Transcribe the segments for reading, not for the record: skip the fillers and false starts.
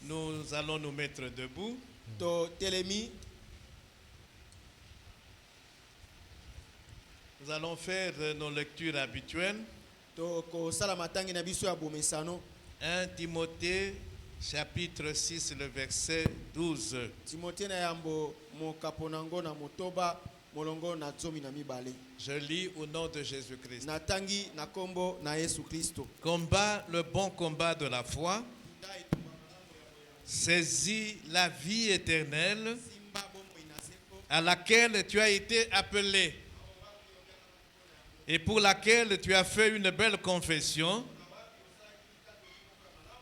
Nous allons nous mettre debout. To telemi. Nous allons faire nos lectures habituelles. To ko salamatangi na biso ya bomesano. 1 Timothée chapitre 6 le verset 12. Timothée na yambo mokaponango na motoba molongo na zomi na mibale. Je lis au nom de Jésus-Christ. Natangi na kombo na Yesu Kristo. Combat le bon combat de la foi. Saisis la vie éternelle à laquelle tu as été appelé et pour laquelle tu as fait une belle confession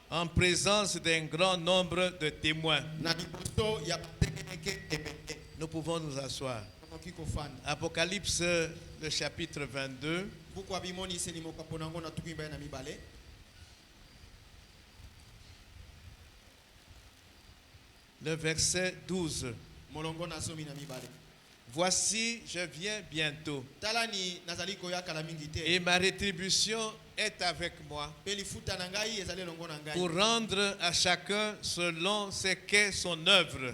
en présence d'un grand nombre de témoins. Nous pouvons nous asseoir. Apocalypse, le chapitre 22. Le verset 12. Voici, je viens bientôt. Et ma rétribution est avec moi pour rendre à chacun selon ce qu'est son œuvre.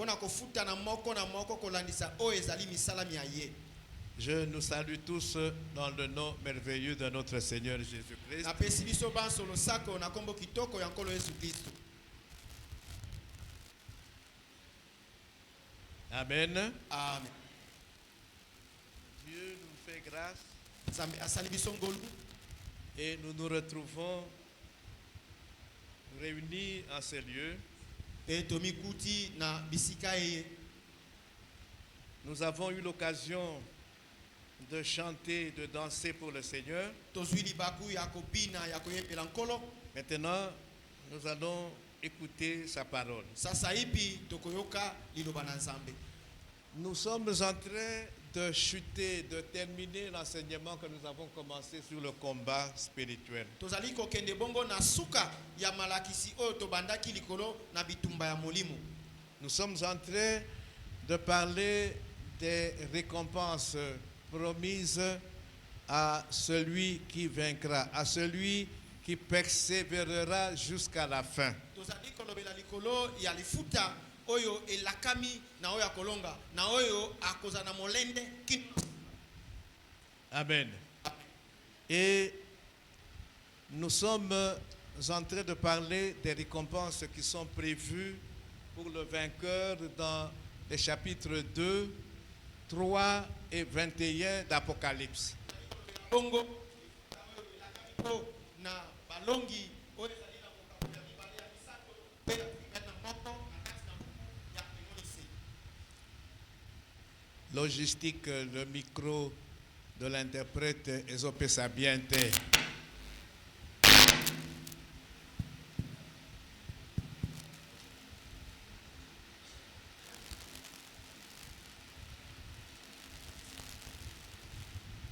Je nous salue tous dans le nom merveilleux de notre Seigneur Jésus-Christ. Amen. Amen. Dieu nous fait grâce et nous nous retrouvons réunis en ces lieux. Nous avons eu l'occasion de chanter, de danser pour le Seigneur. Maintenant, nous allons écouter sa parole. Nous sommes en train de chuter, de terminer l'enseignement que nous avons commencé sur le combat spirituel. Nous sommes en train de parler des récompenses promises à celui qui vaincra, à celui qui persévérera jusqu'à la fin. Amen. Et nous sommes en train de parler des récompenses qui sont prévues pour le vainqueur dans les chapitres 2, 3 et 21 d'Apocalypse. Logistique, le micro de l'interprète Ezope Sabiente.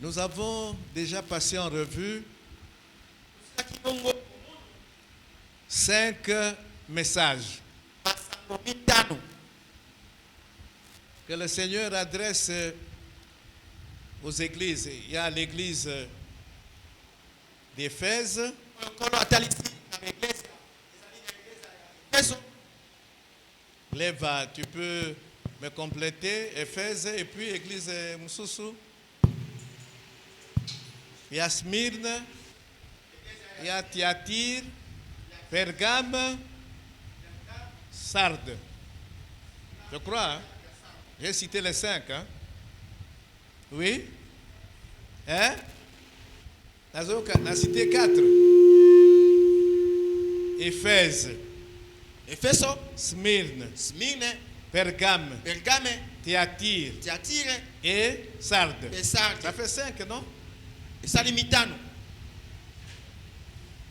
Nous avons déjà passé en revue 5 messages que le Seigneur adresse aux églises. Il y a l'église d'Éphèse, Leva, tu peux me compléter, Éphèse, et puis église Moussoussou. Il y a Smyrne, il y a Thyatire, Pergame, Sardes. Je crois, hein? J'ai cité les 5. Hein? Oui? Hein? On a cité 4. Éphèse. Smyrne. Pergame. Thyatire. Et Sardes. Ça fait 5, non?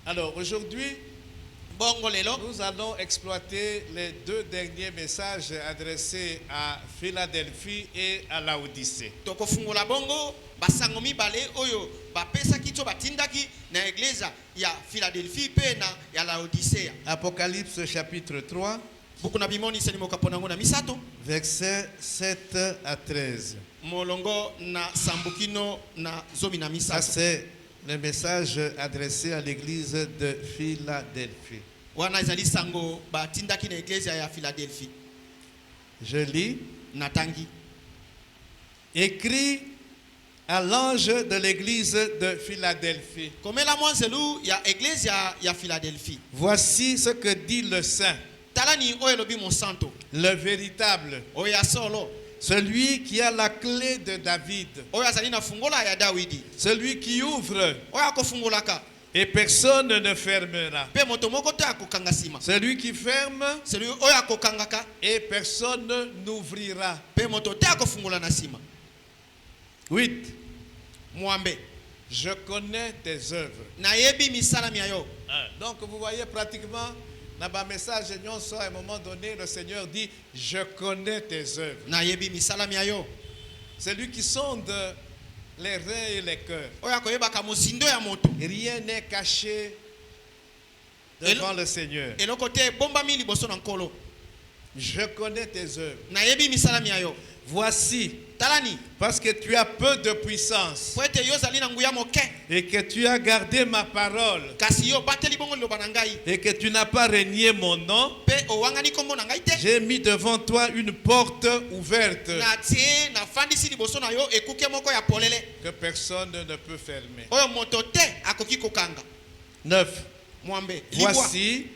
Alors aujourd'hui, nous allons exploiter les 2 derniers messages adressés à Philadelphie et à Laodicée. Apocalypse chapitre 3, versets 7 à 13. Ça, c'est le message adressé à l'église de Philadelphie. wana ezali sango batindaki na eglise ya Philadelphie. Je lis. Natangi. Écrit à l'ange de l'église de Philadelphie. Komela mwanzelu ya eglise ya Philadelphie. Voici ce que dit le saint, Talani oyelobi mon santo. le véritable, Oya solo. celui qui a la clé de David, Oya zali na fungola ya Dawidi. celui qui ouvre Oya ko fungolaka. et personne ne fermera, Pe moto moko te akokanga sima. celui qui ferme Celui oya kokangaka. et personne n'ouvrira. Pe moto te akofungola na sima. 8. Mwambe. Je connais tes œuvres. Na yebi misala miayo. Donc vous voyez pratiquement dans ma message, à un moment donné, le Seigneur dit, je connais tes œuvres. Na yebi misala miayo. C'est lui qui sonde les reins et les cœurs. Oya koyebaka mosindo ya moto. Rien n'est caché devant le Seigneur. Eloko te bombami liboso na nkolo. Je connais tes œuvres. Na yebi misala miayo. Voici, Talani. parce que tu as peu de puissance Po ete yo zali na nguya moke. et que tu as gardé ma parole Kasi yo bateli bongo liloba na ngai. et que tu n'as pas renié mon nom, Pe owangani kombo na ngai te. j'ai mis devant toi une porte ouverte Na tie na fandisi liboso na yo ekuke moko ya polele. que personne ne peut fermer. Oyo moto te akoki kokanga. 9. Mwambe. Libwa. Voici,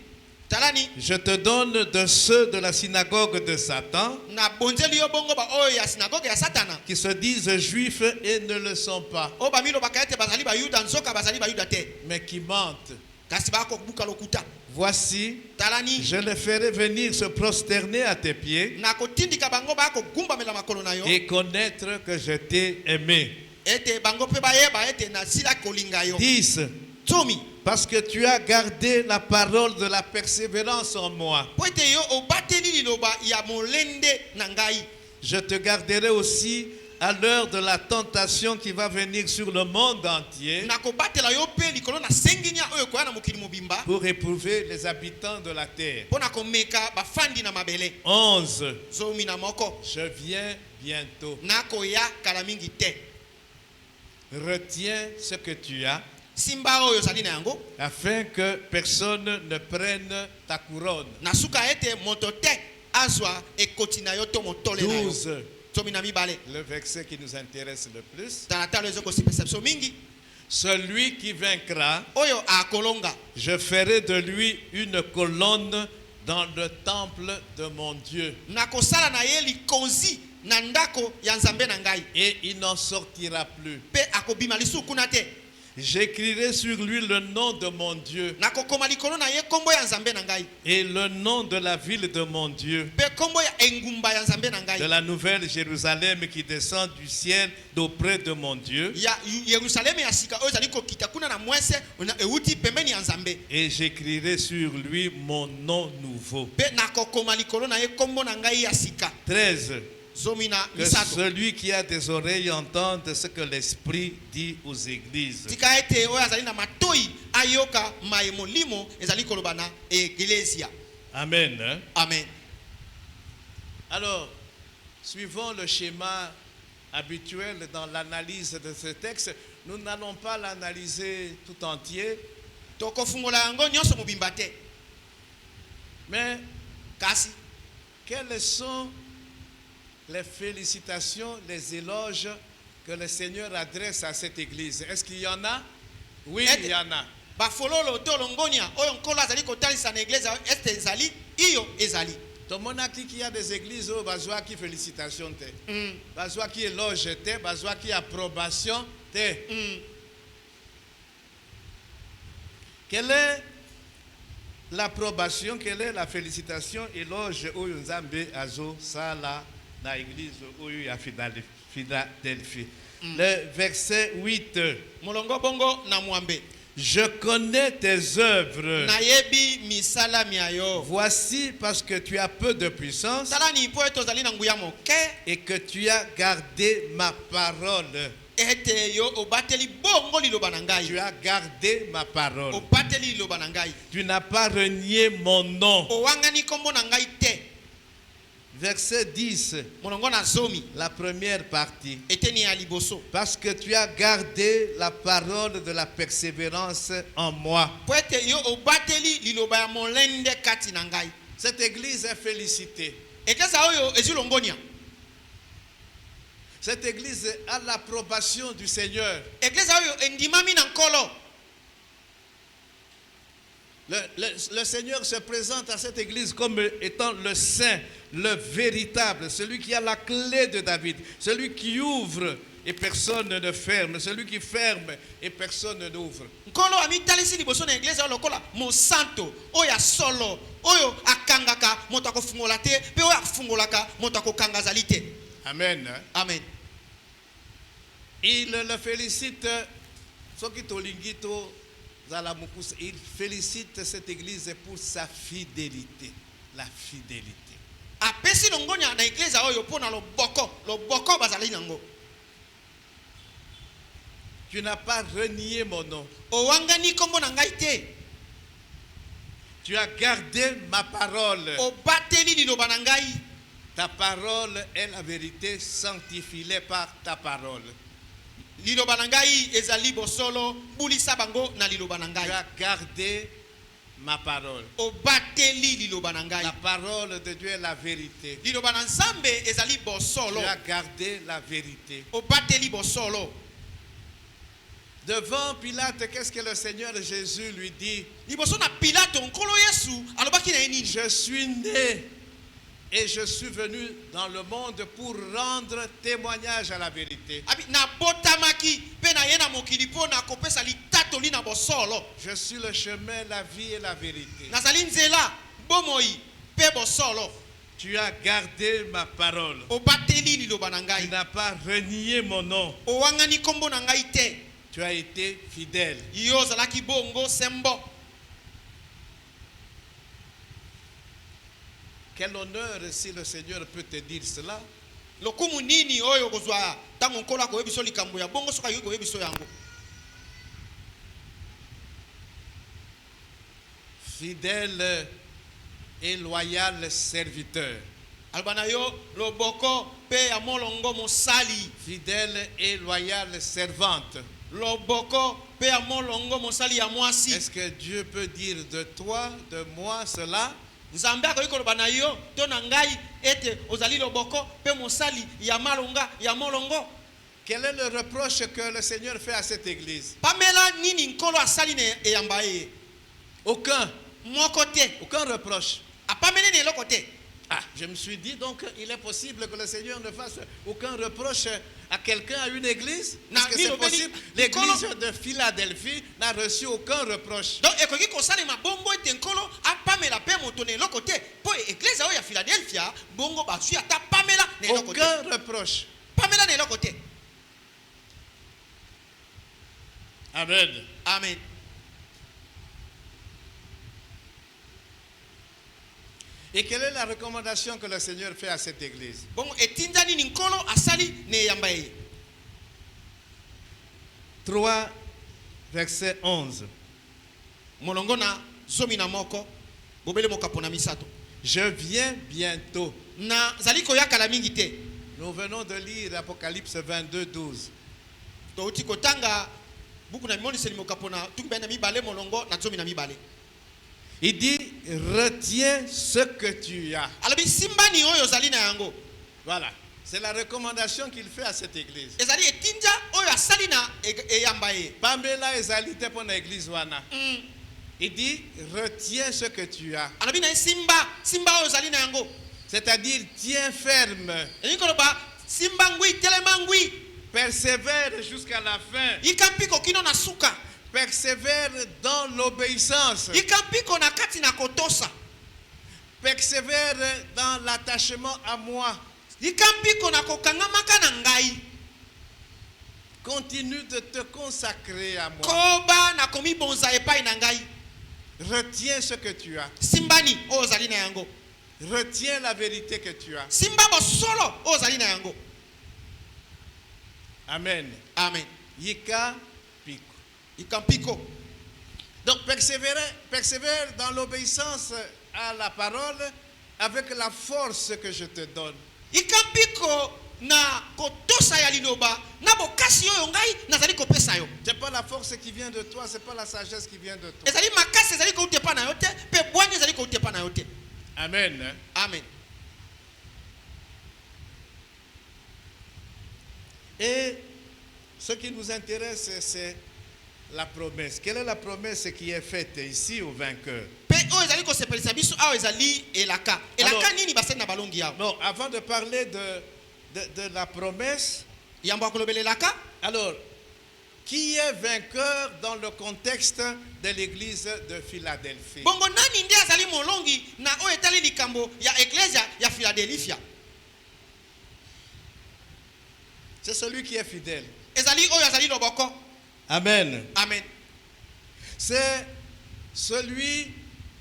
Talani. je te donne de ceux de la synagogue de Satan Na bonzeli yo bongo ba oyo ya synagogue ya Satana. qui se disent juifs et ne le sont pas, O ba milo bakayete bazali ba yuda nzoka bazali ba yuda te. mais qui mentent. Kasi ba ko buka lokuta. Voici, Talani. je les ferai venir se prosterner à tes pieds Na kotindika bango ba ko gumba mela makolo na yo. et connaître que je t'ai aimé. Ete bango pe ba yeba ete na sila kolinga yo. 10. Tsomi. Parce que tu as gardé la parole de la persévérance en moi, Po ete yo o bateli liloba ya molende na ngai. je te garderai aussi à l'heure de la tentation qui va venir sur le monde entier Na ko batela yo pe likolo na senginya oyo ko na mokili mobimba. pour éprouver les habitants de la terre. Po na ko meka ba fandi na mabele. 11. Zomi na moko. Je viens bientôt. Na ko ya kala mingi te. Retiens ce que tu as Simba oyo zali na yango. afin que personne ne prenne ta couronne. Na suka ete moto te azwa ekoti na yo to motole na yo. 12. Zomi na mibale. Le verset qui nous intéresse le plus. Tanatalo ezo ko perception mingi. Celui qui vaincra, Oyo akolonga. je ferai de lui une colonne dans le temple de mon Dieu. Na kosala na ye likonzi na ndako ya nzambe na ngai. Et il n'en sortira plus. Pe akobima lisuku kuna te. J'écrirai sur lui le nom de mon Dieu Na kokoma likolo na ye kombo ya nzambe na ngai. et le nom de la ville de mon Dieu, Pe kombo ya engumba ya nzambe na de ngai. la nouvelle Jérusalem qui descend du ciel d'auprès de mon Dieu. Ya Yerusalemu ya sika oyo zali kokita kuna na mwese na euti pembeni ya nzambe. Et j'écrirai sur lui mon nom nouveau. Pe na kokoma likolo na ye kombo na ngai ya sika. 13. Zomi na Que misato. celui qui a des oreilles entende ce que l'Esprit dit aux églises. Tika ete oyo azali na matoi ayoka maemolimo ezali koloba na iglesia. Amen. Hein? Amen. Alors, suivant le schéma habituel dans l'analyse de ce texte, nous n'allons pas l'analyser tout entier, Tokofungola yango nyonso mobimba te. mais Kasi quelles sont les félicitations, les éloges que le Seigneur adresse à cette église? Est-ce qu'il y en a? Oui, il y en a. bafololo to longonia oyo nkolo azali kotalisa na eglise este ezali iyo ezali. Tout le monde a dit qu'il y a des églises où besoin qui félicitations, besoin qui éloge, besoin qui approbation. Quelle est l'approbation, quelle est la félicitation, éloge au Nzambe Azo Sala dans l'église où il y a Philadelphie? Le verset 8. Molongo bongo na mwambe. Je connais tes œuvres. Na yebi misala miayo. Voici parce que tu as peu de puissance Talani po eto zali na nguya moke. et que tu as gardé ma parole. Ete yo obateli bongo liloba na ngai. Tu as gardé ma parole. Obateli liloba na ngai. Tu n'as pas renié mon nom. Owangani kombo na ngai te. verset 10, molongo na zomi la première partie. eteni ya liboso. Parce que tu as gardé la parole de la persévérance en moi. Po ete yo obateli liloba ya molende kati na ngai. Cette église est félicitée. Eklesa oyo ezwi longonia. Cette église a l'approbation du Seigneur. Eklesa oyo endimami na nkolo. Le Seigneur se présente à cette église comme étant le saint, le véritable, celui qui a la clé de David, celui qui ouvre et personne ne ferme, celui qui ferme et personne n'ouvre. Nkolo amitalisi liboso na eglesa lokola mo santo oyo solo oyo akangaka moto akofungola te pe oyo afungolaka moto akokanga zali te. Amen. Amen. Il le félicite. Il félicite cette église pour sa fidélité. La fidélité. Apesi longonya na eglesa oyo pona loboko bazali nango. Tu n'as pas renié mon nom. Owangani kombo na ngai te. Tu as gardé ma parole. Obateli liloba na ngai. Ta parole est la vérité, sanctifie-les par ta parole. Liloba na ngai ezali bosolo bulisa bango na liloba na ngai. Tu as gardé ma parole. Obateli liloba na ngai. La parole de Dieu est la vérité. Liloba na Nzambe ezali bosolo. Tu as gardé la vérité. Obateli bosolo. Devant Pilate, qu'est-ce que le Seigneur Jésus lui dit? Liboso na Pilate nkolo Yesu alobaki na nini? Je suis né et je suis venu dans le monde pour rendre témoignage à la vérité. Abi na botamaki pe na yena mokili po na kopesa litatoli na bosolo. Je suis le chemin, la vie et la vérité. Nazali nzela bomoi pe bosolo. Tu as gardé ma parole. Obateli liloba na ngai. Tu n'as pas renié mon nom. Owangani kombo na ngai te. Tu as été fidèle. Yo zalaki bongo sembo. Quel honneur si le Seigneur peut te dire cela. Lokumu nini oyo kozwa tango nkola ko yebiso likambo ya bongo soka yo ko yebiso yango. Fidèle et loyal serviteur. Albana yo loboko pe ya molongo mosali. Fidèle et loyale servante. Loboko pe ya molongo mosali ya mwasi. Est-ce que Dieu peut dire de toi, de moi cela? Nzambe akoki koloba na yo to na ngai ete ozali loboko pe mosali ya malonga ya molongo. Quel est le reproche que le Seigneur fait à cette église? Pamela nini nkolo asali ne eyamba ye? Aucun. Moko te. Aucun reproche. Apamene ne eloko te. Ah, je me suis dit donc il est possible que le Seigneur ne fasse aucun reproche à quelqu'un, à une église. Est-ce que c'est possible? L'église de Philadelphie n'a reçu aucun reproche. Donc ekoki kosala ma bongo ete nkolo apamela pe moto ne eloko te. Po eglise oyo ya Philadelphia bongo basui ata pamela ne eloko te. Aucun reproche. Pamela ne eloko te. Amen. Amen. Et quelle est la recommandation que le Seigneur fait à cette église? Bon, etindani ni nkolo asali ne yambaye. 3, verset 11. Molongo na zomi na moko, bobele mokapona misato. Je viens bientôt. Na zali koyaka la mingi te. Nous venons de lire Apocalypse 22, 12. To uti kotanga buku na mimoni seli mokapona tumbe na mibale molongo na zomi na mibale. Il dit, retiens ce que tu as. Alabi simbani oyo zali na yango. Voilà. C'est la recommandation qu'il fait à cette église. Ezali etinja oyo asali na eyambaye. Pamela ezali te pour l'église wana. Il dit, retiens ce que tu as. Alabi na simba oyo zali na yango. C'est-à-dire, tiens ferme. Enikoloba simba ngui telema ngui. Persévère jusqu'à la fin. Ikampiko kino na suka. Persévère dans l'obéissance. Ikampiko na kati na kotosa. Persévère dans l'attachement à moi. Ikampiko na kokangamaka na ngai. Continue de te consacrer à moi. Koba na komi bonza epai na ngai. Retiens ce que tu as. Simbani ozali na yango. Retiens la vérité que tu as. Simba bosolo ozali na yango. Amen. Amen. Yika piko. Ikampiko. Donc persévère dans l'obéissance à la parole, avec la force que je te donne. Ikampiko na kotosa ya liloba na bokasi oyo ngai nazali kopesa yo. C'est pas la force qui vient de toi, c'est pas la sagesse qui vient de toi. Ezali makasi ezali ko utepa na yo te, pe bwanya ezali ko utepa na yo te. Amen. Amen. Et ce qui nous intéresse, c'est la promesse. Quelle est la promesse qui est faite ici au vainqueur? Pe o ezali ko sepelisa biso awo ezali elaka. Elaka Alors, nini basena na balongi yao? Bon, avant de parler de la promesse, Yambo akolobela elaka. alors, qui est vainqueur dans le contexte de l'église de Philadelphie? Bongo nani ndiye azali molongi na o etali likambo ya ecclesia ya Philadelphia? C'est celui qui est fidèle. Ezali oyo azali loboko. Amen. Amen. C'est celui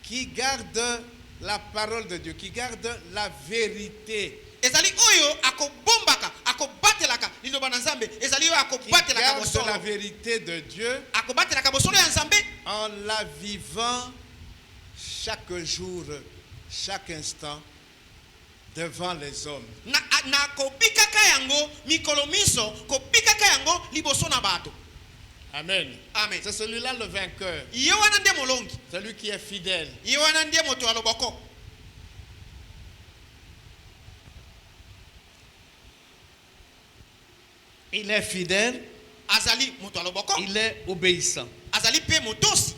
qui garde la parole de Dieu, qui garde la vérité. Ezali oyo akobombaka, akobatelaka liloba na Nzambe. Ezali oyo Qui akobatelaka garde bosolo. la vérité de Dieu Akobatelaka bosolo ya Nzambe en la vivant chaque jour, chaque instant devant les hommes. na kobikaka yango mikolo miso, kobikaka yango liboso na bato. Amen. Amen. C'est celui-là le vainqueur, Ye wana nde molongi. celui qui est fidèle. Ye wana nde moto ya loboko. Il est fidèle, Azali moto ya loboko. il est obéissant. Azali pe motosi.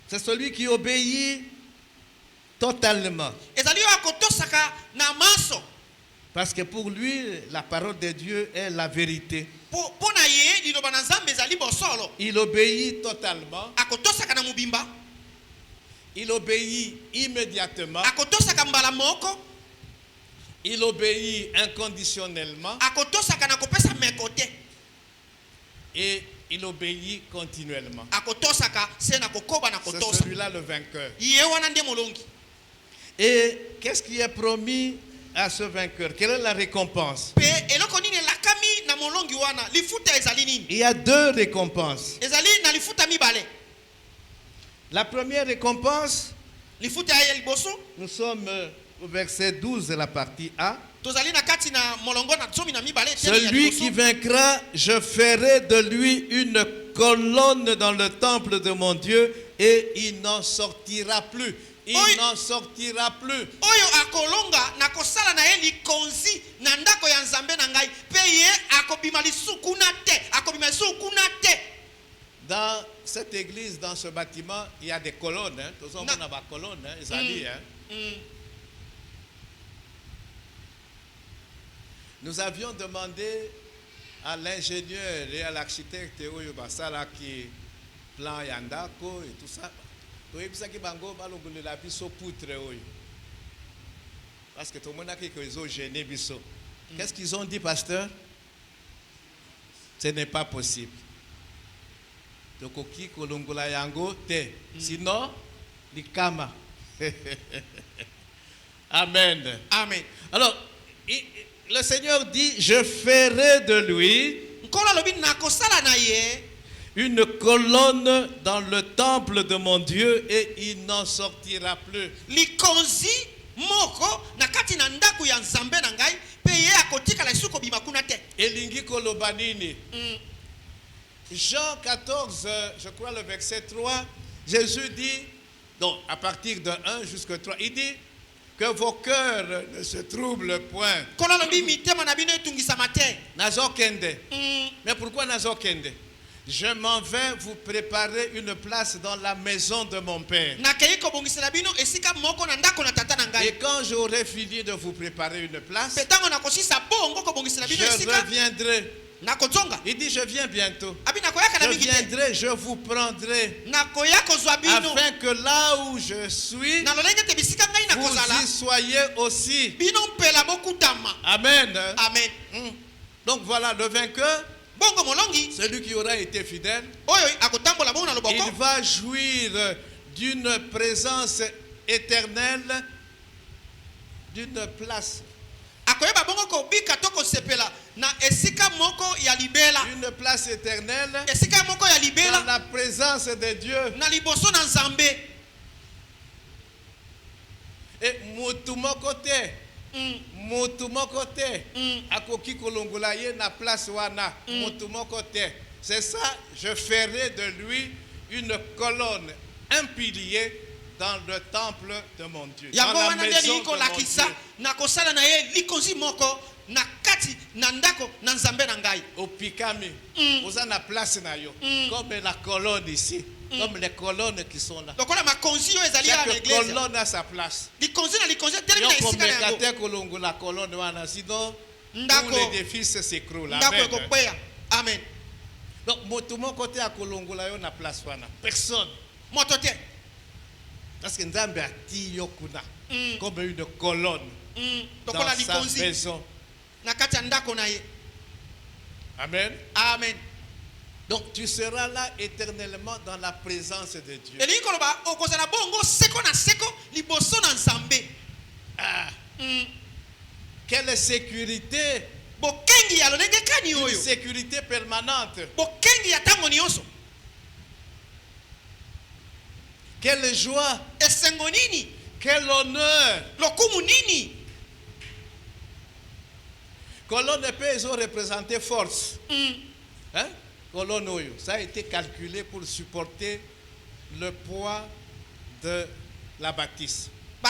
C'est celui qui obéit totalement. Ezali oyo akotosaka na maso. Parce que pour lui, la parole de Dieu est la vérité. Po na ye liloba na Nzambe ezali bosolo. Il obéit totalement. Akotosaka na mubimba. Il obéit immédiatement. Akotosaka mbala moko. Il obéit inconditionnellement. Akotosaka na kopesa mekote. Et il obéit continuellement. Akotosaka se na kokoba na C'est kotosa. celui-là le vainqueur. Ye wana nde molongi. Et qu'est-ce qui est promis à ce vainqueur? Quelle est la récompense? Pe eloko nini lakami na molongi wana lifuta ezali nini? Il y a deux récompenses. Ezali na lifuta mibale. La première récompense, Lifuta ya liboso nous sommes au verset 12 de la partie A. tozali na kati na molongo na tsomi na mibale tena ya Celui liboso. qui vaincra, je ferai de lui une colonne dans le temple de mon Dieu et il n'en sortira plus. Il Oui. n'en sortira plus. Oyo akolonga na kosala na ye likonzi na ndako ya Nzambe na ngai pe ye akobima lisuku na te, akobima lisuku na te. Dans cette église, dans ce bâtiment, il y a des colonnes. Hein. Tous on a des colonnes, hein. Ils allaient, hein. Nous avions demandé à l'ingénieur et à l'architecte Oyo Basala qui plan Yandako et tout ça. Parce que tout le monde a dit qu'ils ont gêné Bisso. Qu'est-ce qu'ils ont dit, pasteur? Ce n'est pas possible. Tokoki kolongola yango te. Sinon, likama. Amen. Amen. Alors, le Seigneur dit, je ferai de lui Nkolo lobi na kosala na ye une colonne dans le temple de mon Dieu et il n'en sortira plus. likonzi moko na kati na ndako ya Nzambe na ngai pe ye akotika la lisuko bima kuna te. Elingi kolobanini. Jean 14, je crois le verset 3, Jésus dit, donc à partir de 1 jusqu'à 3, il dit que vos cœurs ne se troublent point. Nkolo lobi mitema na bino etungisama te. Nazokende. Mais pourquoi Nazokende? Je m'en vais vous préparer une place dans la maison de mon Père. Nakei kobongisela bino esika moko na ndako na tata na ngai. Et quand j'aurai fini de vous préparer une place, Petango na kosisa bongo kobongisela bino je esika reviendrai. na kotonga. Il dit, je viens bientôt. Abi nakoyaka na Je mingi te. viendrai, je vous prendrai. Nakoya kozwa bino. Afin que là où je suis, Na lolenge te bisika ngai na vous kozala. y soyez aussi. Bino mpela bokutama. Amen. Amen. Donc voilà, le vainqueur, Bongo molongi celui qui aura été fidèle, oyo akotambola bongo na loboko. il va jouir d'une présence éternelle, d'une place. Akoyeba bongo kobika to kosepela na esika moko ya libela. Une place éternelle Esika moko ya dans libela la présence de Dieu. na liboso na Nzambe. Et mutu moko te. Mutu moko te. Akoki kolongola ye na place wana. Mutu moko te. C'est ça, je ferai de lui une colonne, un pilier dans le temple de mon Dieu. Dans la maison de mon Dieu. Nakosala na ye likonzi moko na kati na ndako na nzambe na ngai. Opikami. Vous avez la place na yo. Comme la colonne ici. Comme les colonnes qui sont là. Chaque colonne a sa place. La colonne, sinon tous les défis s'écroulent. Amen. Donc, tout mon côté à Kolongola, il y a une place. Personne. Parce que Nzambe a dit Yokuna comme une colonne dans sa maison. Amen. Amen. Donc tu seras là éternellement dans la présence de Dieu. Ah. Quelle sécurité! Une sécurité permanente. Quelle joie! Quel honneur! Colonne peut représenter force. Hein? Colonne oyo, ça a été calculé pour supporter le poids de la bâtisse. Il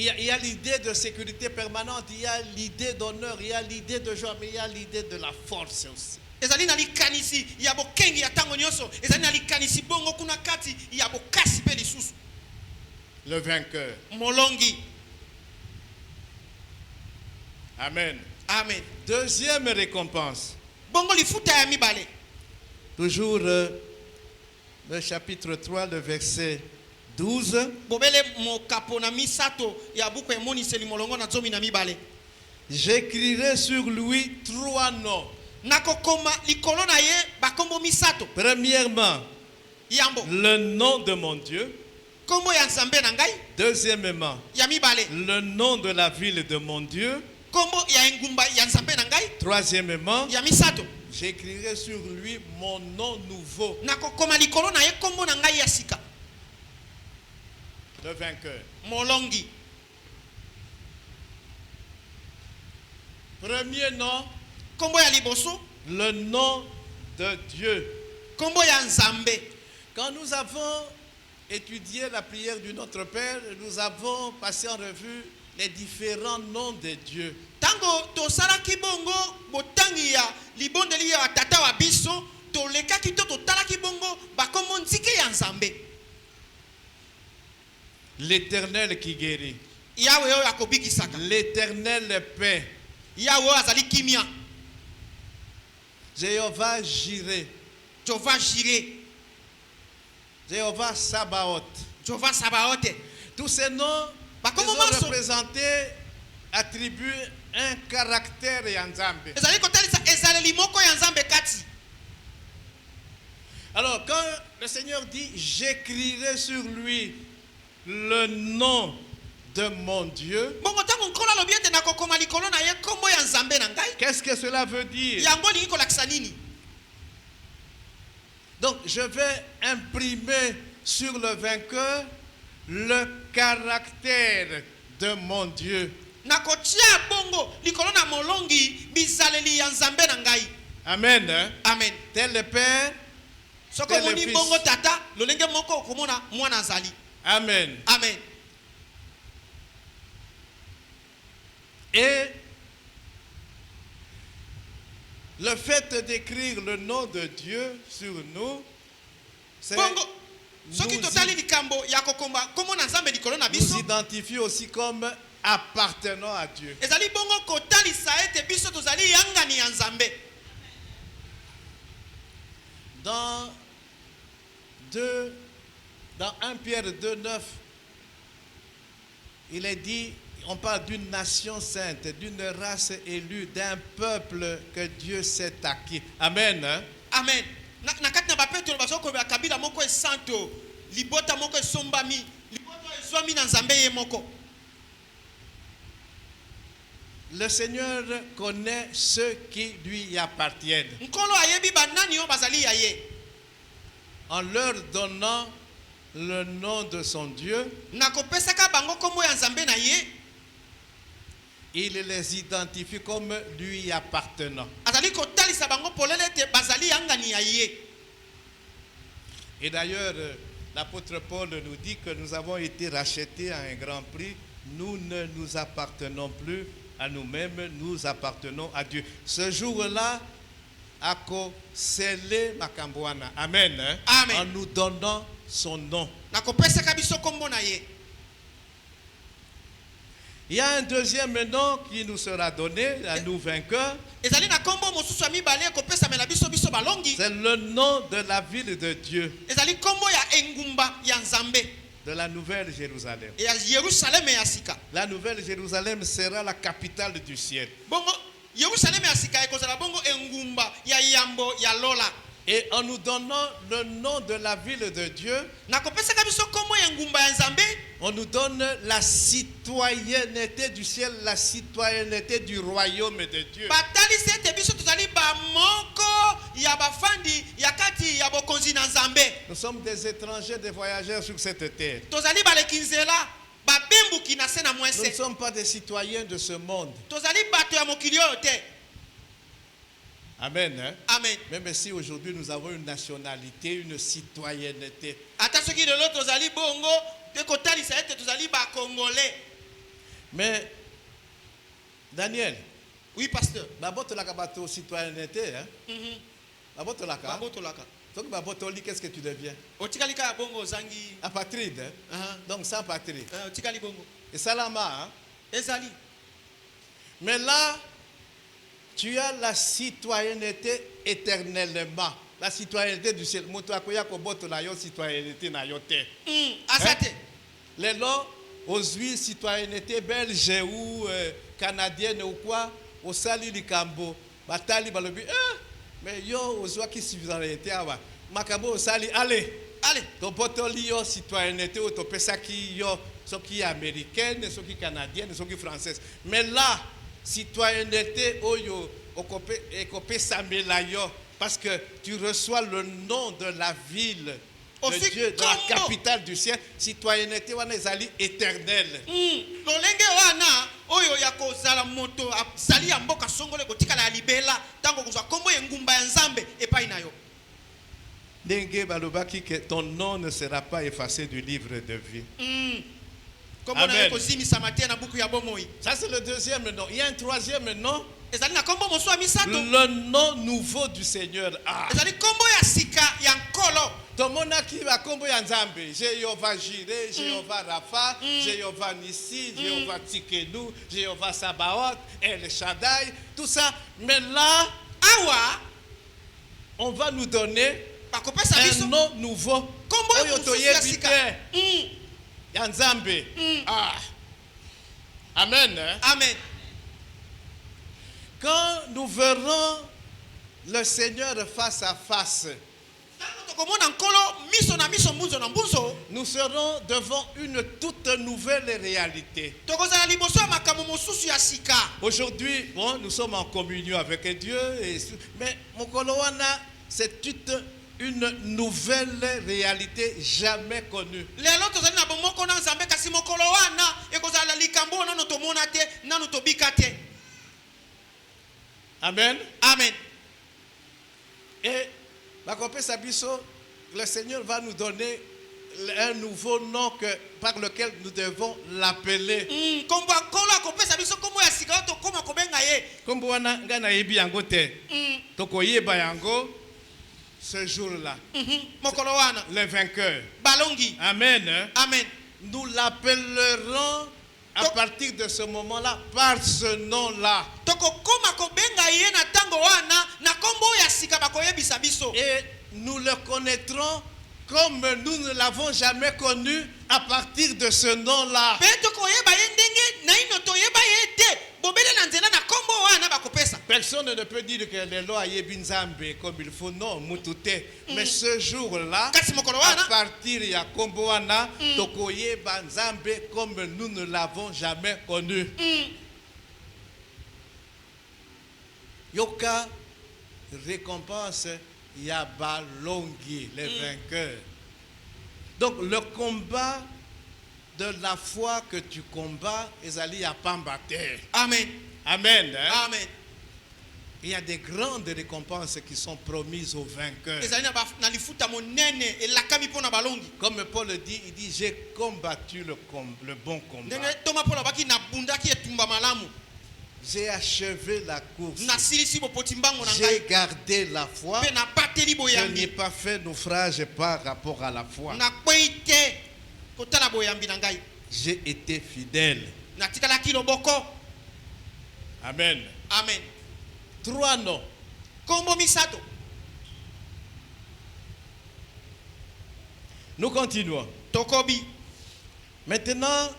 y a l'idée de sécurité permanente, il y a l'idée d'honneur, il y a l'idée de joie, mais il y a l'idée de la force aussi. Le vainqueur. Amen. Amen. Deuxième récompense. Toujours le chapitre 3, le verset 12. J'écrirai sur lui 3 noms. Premièrement, le nom de mon Dieu. Deuxièmement, le nom de la ville de mon Dieu. Troisièmement, j'écrirai sur lui mon nom nouveau. Le vainqueur. Premier nom, le nom de Dieu. Quand nous avons étudié la prière du Notre Père, nous avons passé en revue les différents noms de Dieu. L'Éternel qui guérit. L'Éternel paix. Jéhovah Jireh. Jéhovah Sabaoth. Tous ces noms ont représenté, attribuent un caractère Yanzambe. Alors quand le Seigneur dit j'écrirai sur lui le nom de mon Dieu, qu'est-ce que cela veut dire? Donc je vais imprimer sur le vainqueur le caractère de mon Dieu. Amen. Hein? Amen. Tel le Père, tel le Fils. Amen. Amen. Et le fait d'écrire le nom de Dieu sur nous, c'est nous identifie aussi comme appartenant à Dieu. Dans 1 Pierre 2,9, il est dit, on parle d'une nation sainte, d'une race élue, d'un peuple que Dieu s'est acquis. Amen. Hein? Amen. Le Seigneur connaît ceux qui lui appartiennent. en leur donnant le nom de son Dieu, nakopesaka bango kombo ya nzambe na ye, il les identifie comme lui appartenant. azali kotalisa bango polele te bazali yangani ya ye. Et d'ailleurs, l'apôtre Paul nous dit que nous avons été rachetés à un grand prix. Nous ne nous appartenons plus à nous-mêmes, nous appartenons à Dieu. Ce jour-là, ako scellé makamboana. Amen. Hein? Amen. En nous donnant son nom. Nakopesaka biso kombo na ye. Il y a un deuxième nom qui nous sera donné à nous vainqueurs. Ezali na kombo mosusu mibale kopesa mela biso biso balongi. C'est le nom de la ville de Dieu, Ezali kombo ya engumba ya nzambe. de la Nouvelle Jérusalem. Ya Yerusalem ya sika. La Nouvelle Jérusalem sera la capitale du ciel. Bongo Yerusalem ya sika ekozala bongo engumba ya yambo ya lola. Et en nous donnant le nom de la ville de Dieu, Nakopesaka biso kombo ya ngumba ya nzambe. on nous donne la citoyenneté du ciel, la citoyenneté du royaume de Dieu. Batalisi ete biso tozali ba moko ya bafandi ya kati ya bokonzi na nzambe. Nous sommes des étrangers, des voyageurs sur cette terre. Tozali baleki nzela babembuki na se na Nous ne mwese. sommes pas des citoyens de ce monde. Tozali bato ya mokili oyo te. Amen. Hein? Amen. Même si aujourd'hui nous avons une nationalité, une citoyenneté. Ata soki lelo tozali bongo te kotalisa ete tozali ba congolais. Mais, Daniel, Oui pasteur. babotolaka bato citoyenneté, hein? Babotolaka. Babotolaka. Donc babotoli, qu'est-ce que tu deviens? Otikali ka bongo zangi. Apatride, hein? Aha. Donc sans patrie. Otikali bongo. Et Salama, hein? Ezali. Mais là, tu as la citoyenneté éternellement. La citoyenneté du ciel. Moto akoya koboto la yo citoyenneté na yo te. Asate. Les lots, aux huit citoyenneté belge ou canadienne ou quoi, au sali likambo, batali balobi, mais yo ozwa ki citoyenneté awa. Makambo au sali, allez. Allez. To botoli yo citoyenneté ou to pesa ki yo, soki américaine, soki canadienne, soki française. Mais là, citoyenneté oyo okope samela yo, parce que tu reçois le nom de la ville de Aussi Dieu, de la Congo. capitale du ciel. Citoyenneté wana ezali éternelle. Lolenge wana oyo ya kozala moto azali ya mboka songole kotikala ya libela tango kozwa kombo ya ngumba ya nzambe epai na yo. Ndenge balobaki que ton nom ne sera pas effacé du livre de vie. Kombo na yo Amen. kozimisama te na buku ya bomoi. Ça c'est le deuxième nom. Il y a un troisième nom, Ezali na kombo mosusu ya misato. le nom nouveau du Seigneur. Ah, Ezali kombo ya sika ya nkolo. tomonaki bakombo ya Nzambe, Jéhovah Jireh, Jéhovah Rapha, Jéhovah Nissi, Jéhovah Tikenu, Jéhovah Sabaoth, El Shaddai, tout ça. Mais là, Awa on va nous donner bakopesa un biso nom nouveau. kombo ya Oyo mosusu ya toyebi sika. te. Ya Nzambe. Ah. Amen. Hein? Amen. Quand nous verrons le Seigneur face à face, Tango tokomona nkolo miso na miso mbunzo na mbunzo. nous serons devant une toute nouvelle réalité. Tokozala liboso ya makambo mosusu ya sika. Aujourd'hui, bon, nous sommes en communion avec Dieu, mais mon kolowana, c'est toute une nouvelle réalité jamais connue. Lelo tozali na bomoko na nzambe kasi mokolo wana ekozala likambo nano tomona te nano tobika te. Amen. Amen. Et le Seigneur va nous donner un nouveau nom par lequel nous devons l'appeler. Kombo nkolo akopesa biso kombo ya sika to koma kobenga ye. Kombo wana nga nayebi yango te. Tokoyeba yango ce jour-là. Mokolo wana Le vainqueur. balongi. Amen. Hein? Amen. Nous l'appellerons à partir de ce moment-là par ce nom-là. Toko koma kobenga ye na tango wana na kombo ya sika bakoyebisa biso. Et nous le connaîtrons comme nous ne l'avons jamais connu à partir de ce nom-là. Pe tokoyeba ye ndenge na ino toyeba ye te. Bobele na nzela na kombo wana bakopesa. Personne ne peut dire que les lois ayebi Nzambe comme il faut. Non, mutute. Mais ce jour-là, Kasi mokolo à wana partir de Kombo wana, tokoyeba Nzambe comme nous ne l'avons jamais connu. Yoka récompense Yabalongi, les vainqueurs. Donc le combat de la foi que tu combats, ezali ya pambater. Amen. Amen. Hein? Amen. Il y a des grandes récompenses qui sont promises aux vainqueurs. Comme Paul dit, il dit, j'ai combattu le bon combat. J'ai achevé la course. J'ai gardé la foi. Je n'ai pas fait naufrage par rapport à la foi. J'ai été fidèle. Amen. Amen. 3 noms. Kombo misato. Nous continuons. Tokobi. Maintenant,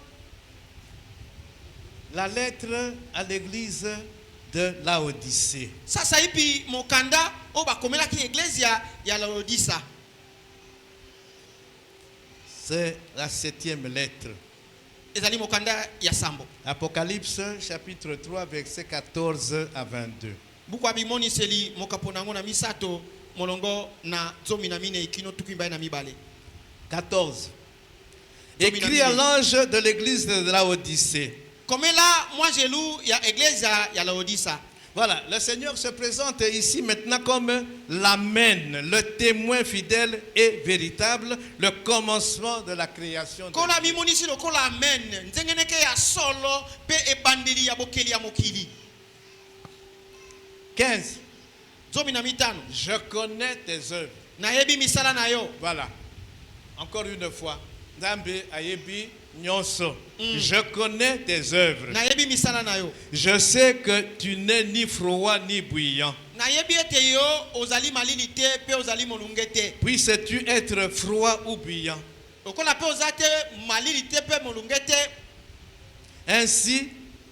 la lettre à l'église de Laodicée. Sasa ipi mokanda oba komela ki iglesia ya Laodicea. C'est la 7e lettre. Ezali mokanda ya sambo. Apocalypse chapitre 3 verset 14 à 22. Buku abimoni seli mokaponango na misato molongo na zomi na mine ikino tukimba na mibale. 14. Écrit à l'ange de l'église de Laodicée. Komela moi jelou ya iglesia ya Laodicea. Voilà, le Seigneur se présente ici maintenant comme l'Amen, le témoin fidèle et véritable, le commencement de la création. Kola mimoni si lokola amen. Nzengeneke ya solo pe ebandeli ya bokeli ya mokili. 15. Zomi na mitano. Je connais tes œuvres. Nayebi misala na yo. Voilà. Encore une fois. Nzambe ayebi nyonso. Je connais tes œuvres. Nayebi misala na yo. Je sais que tu n'es ni froid ni bouillant. Nayebi ete yo ozali malili te pe ozali molunge te. Puisses-tu être froid ou bouillant? Okola pe ozate malili te pe molunge te. Ainsi,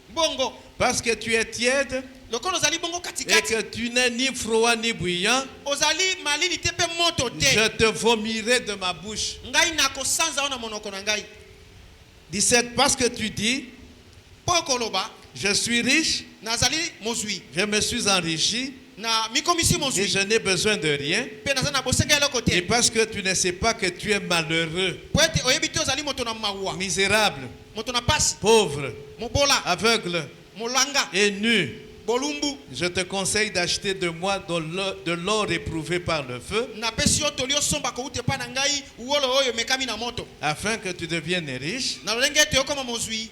Bongo. parce que tu es tiède Lokola ozali bongo et katikati. que tu n'es ni froid ni bouillant, Ozali malili te pe moto te. je te vomirai de ma bouche. Ngai nakosanza ona monoko na ngai. 17. Parce que tu dis, Po koloba je suis riche, nazali mozwi. je me suis enrichi Na mikomisi et mozwi. je n'ai besoin de rien. Pe nazana bosenga eloko Et te. parce que tu ne sais pas que tu es malheureux, Po ete oyebi te ozali moto na mawa. misérable, Moto na pasi. pauvre, Mobola. aveugle Molanga. et nu, Bolumbu. je te conseille d'acheter de moi de l'or éprouvé par le feu, Na pesi yo tolio somba ko ute pa na ngai uolo oyo mekami na moto. afin que tu deviennes riche. Na lolenge te yo koma mozwi.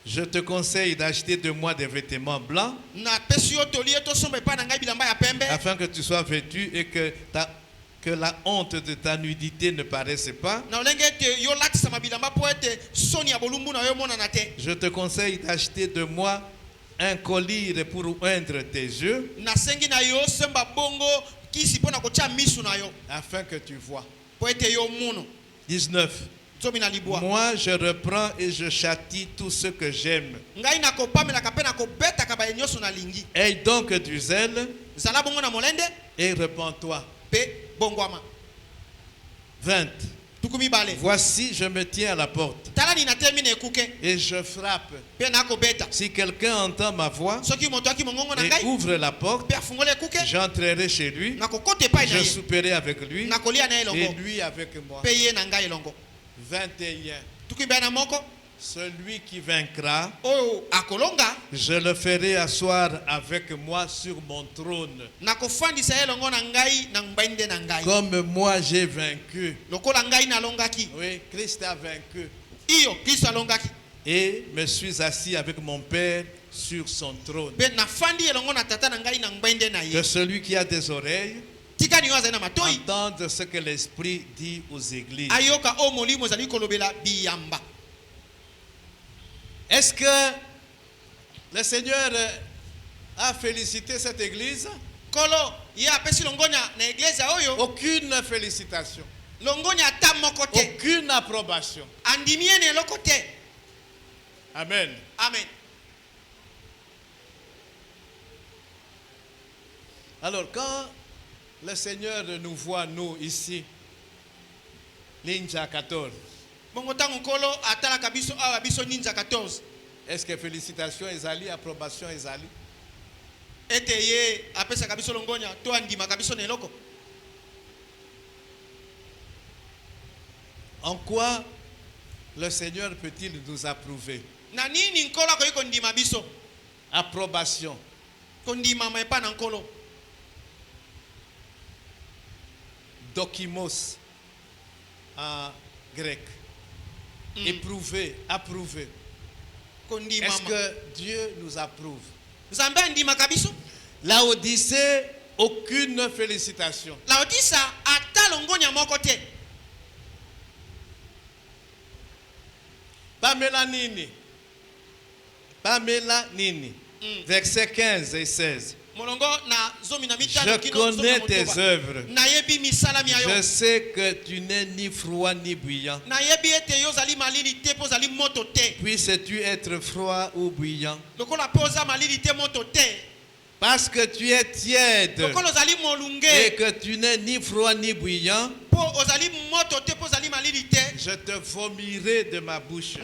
Je te conseille d'acheter de moi des vêtements blancs, Na pesi yo tolio to somba pa na ngai bilamba ya pembe. afin que tu sois vêtu et que la honte de ta nudité ne paraisse pas. Na lolenge te yo latisa mabilamba po ete soni ya bolumbu na yo mona na te. Je te conseille d'acheter de moi un collier pour oindre tes yeux, Na sengi na yo semba bongo kisi pona ko tia misu na yo. afin que tu vois. Po ete yo muno. 19. Zomi na libwa. Moi, je reprends et je châtie tous ceux que j'aime. Ngai na ko pamela ka pena ko beta ka ba nyoso na lingi. Aie donc du zèle Zala bongo na molende et repens-toi. pe bongwama. 20. Tukumi bale. Voici, je me tiens à la porte Tala ni na termine ekuke. et je frappe. Pe na ko beta. Si quelqu'un entend ma voix Soki moto aki mongongo na et ngai. ouvre la porte, Pe afungole ekuke. j'entrerai chez lui, Na ko kote pa na je ye. souperai avec lui Na kolia na et elongo. lui avec moi. Pe ye na ngai elongo. 21. Tukumi bana moko. Celui qui vaincra, Oyo akolonga. je le ferai asseoir avec moi sur mon trône. Na ko fandisa elongo na ngai na ngbainde na ngai. Comme moi j'ai vaincu. Lokola ngai na longaki. Oui, Christ a vaincu. Iyo Kristo alongaki. Et me suis assis avec mon Père sur son trône. Pe na fandi elongo na tata na ngai na ngbainde na Que ye. celui qui a des oreilles Tika ni waza na matoi. entende ce que l'Esprit dit aux églises. Ayoka o molimo zali kolobela biyamba. Est-ce que le Seigneur a félicité cette église? Kolo ye apesi longonya na iglesia oyo. Aucune félicitation. Longonya ata moko te. Aucune approbation. Andimie ne eloko te. Amen. Amen. Alors quand le Seigneur nous voit, nous, ici, Ninja 14, Bongo tango kolo atala kabiso awa biso ninja 14. est-ce que félicitations ezali, approbation ezali? ete ye apesaka biso longonya to andimaka biso na eloko. En quoi le Seigneur peut-il nous approuver? Na nini nkolo akoki kondima biso? Approbation. Kondima epa na nkolo. Dokimos en grec. Éprouver, approuver. Est-ce que Dieu nous approuve? Nzambe andimaka biso? Laodicée, aucune félicitation. Laodicea ata longonya moko te. Pamela Nini. Pamela Nini. Versets 15 et 16. Je connais tes œuvres. Je sais que tu n'es ni froid ni bouillant. Puisses-tu être froid ou bouillant? Parce que tu es tiède et que tu n'es ni froid ni bouillant, je te vomirai de ma bouche.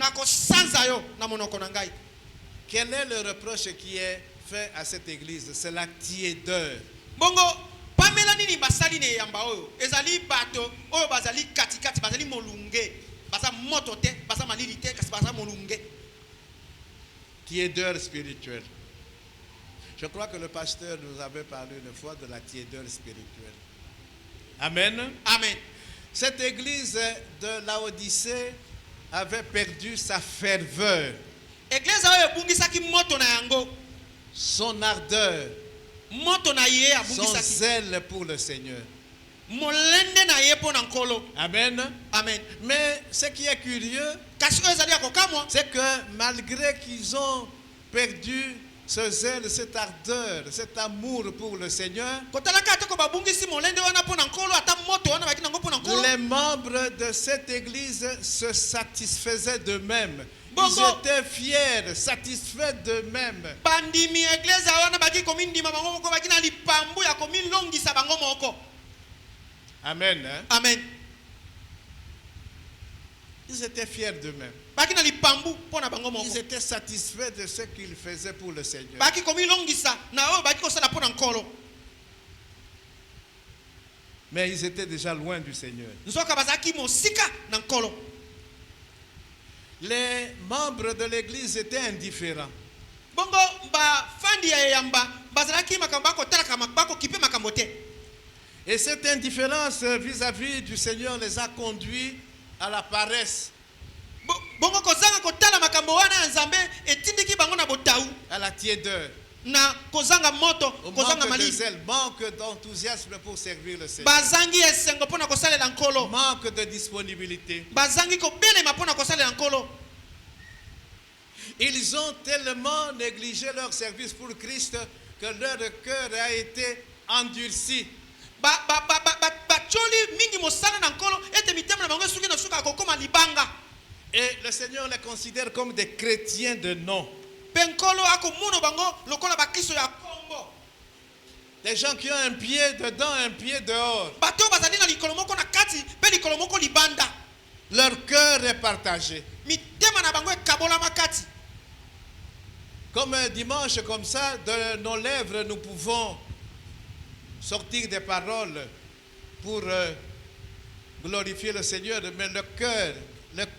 Quel est le reproche qui est fait à cette église? C'est la tiédeur. Bongo pamela nini basali ne yamba oyo ezali bato oyo bazali katikati bazali molunge baza moto te baza malili te kasi baza molunge. Tiédeur spirituelle. Je crois que le pasteur nous avait parlé une fois de la tiédeur spirituelle. Amen. Amen. Cette église de Laodicée avait perdu sa ferveur, église oyo ebungisaki moto na yango, son ardeur, moto na ye son abungisaki, zèle pour le Seigneur. molende na ye po na nkolo. Amen. Amen. Mais ce qui est curieux, Kasi oyo ezali akokamwa, c'est que malgré qu'ils ont perdu ce zèle, cette ardeur, cet amour pour le Seigneur, kotalaka atako babungisi molende wana po na nkolo ata moto wana baki nango po na nkolo. les membres de cette église se satisfaisaient d'eux-mêmes. Bongo. Ils étaient fiers, satisfaits d'eux-mêmes. Bandimi église wana baki komindima bango moko baki na lipambu ya komilongisa bango moko. Amen. Hein? Amen. Ils étaient fiers d'eux-mêmes. Baki na lipambu po na bango moko. Ils étaient satisfaits de ce qu'ils faisaient pour le Seigneur. Baki komilongisa na oyo baki kosala po na nkolo. Mais ils étaient déjà loin du Seigneur. Nzoka bazaki mosika na nkolo. Les membres de l'église étaient indifférents. Bongo ba fandi ya yamba bazalaki makambo bako talaka bako kipe makambo te. Et cette indifférence vis-à-vis du Seigneur les a conduits à la paresse, Bongo kozanga kotala makambo wana ya Nzambe etindiki bango na botau à la tiédeur, na kozanga moto au kozanga manque de mali. zèle, manque d'enthousiasme pour servir le Seigneur, Bazangi esengo pona kosalela nkolo. manque de disponibilité. Bazangi kobelema pona kosalela nkolo. Ils ont tellement négligé leur service pour Christ que leur cœur a été endurci. Bacholi mingi mosala na nkolo ete mitema na bango suki na suka kokoma libanga. Et le Seigneur les considère comme des chrétiens de nom. Penkolo akomuno bango lokola bakiso ya kombo. Des gens qui ont un pied dedans, un pied dehors. Bato bazali na likolo moko na kati pe likolo moko libanda. Leur cœur est partagé. Mitema na bango ekabola makati. Comme un dimanche comme ça, de nos lèvres, nous pouvons sortir des paroles pour glorifier le Seigneur, mais le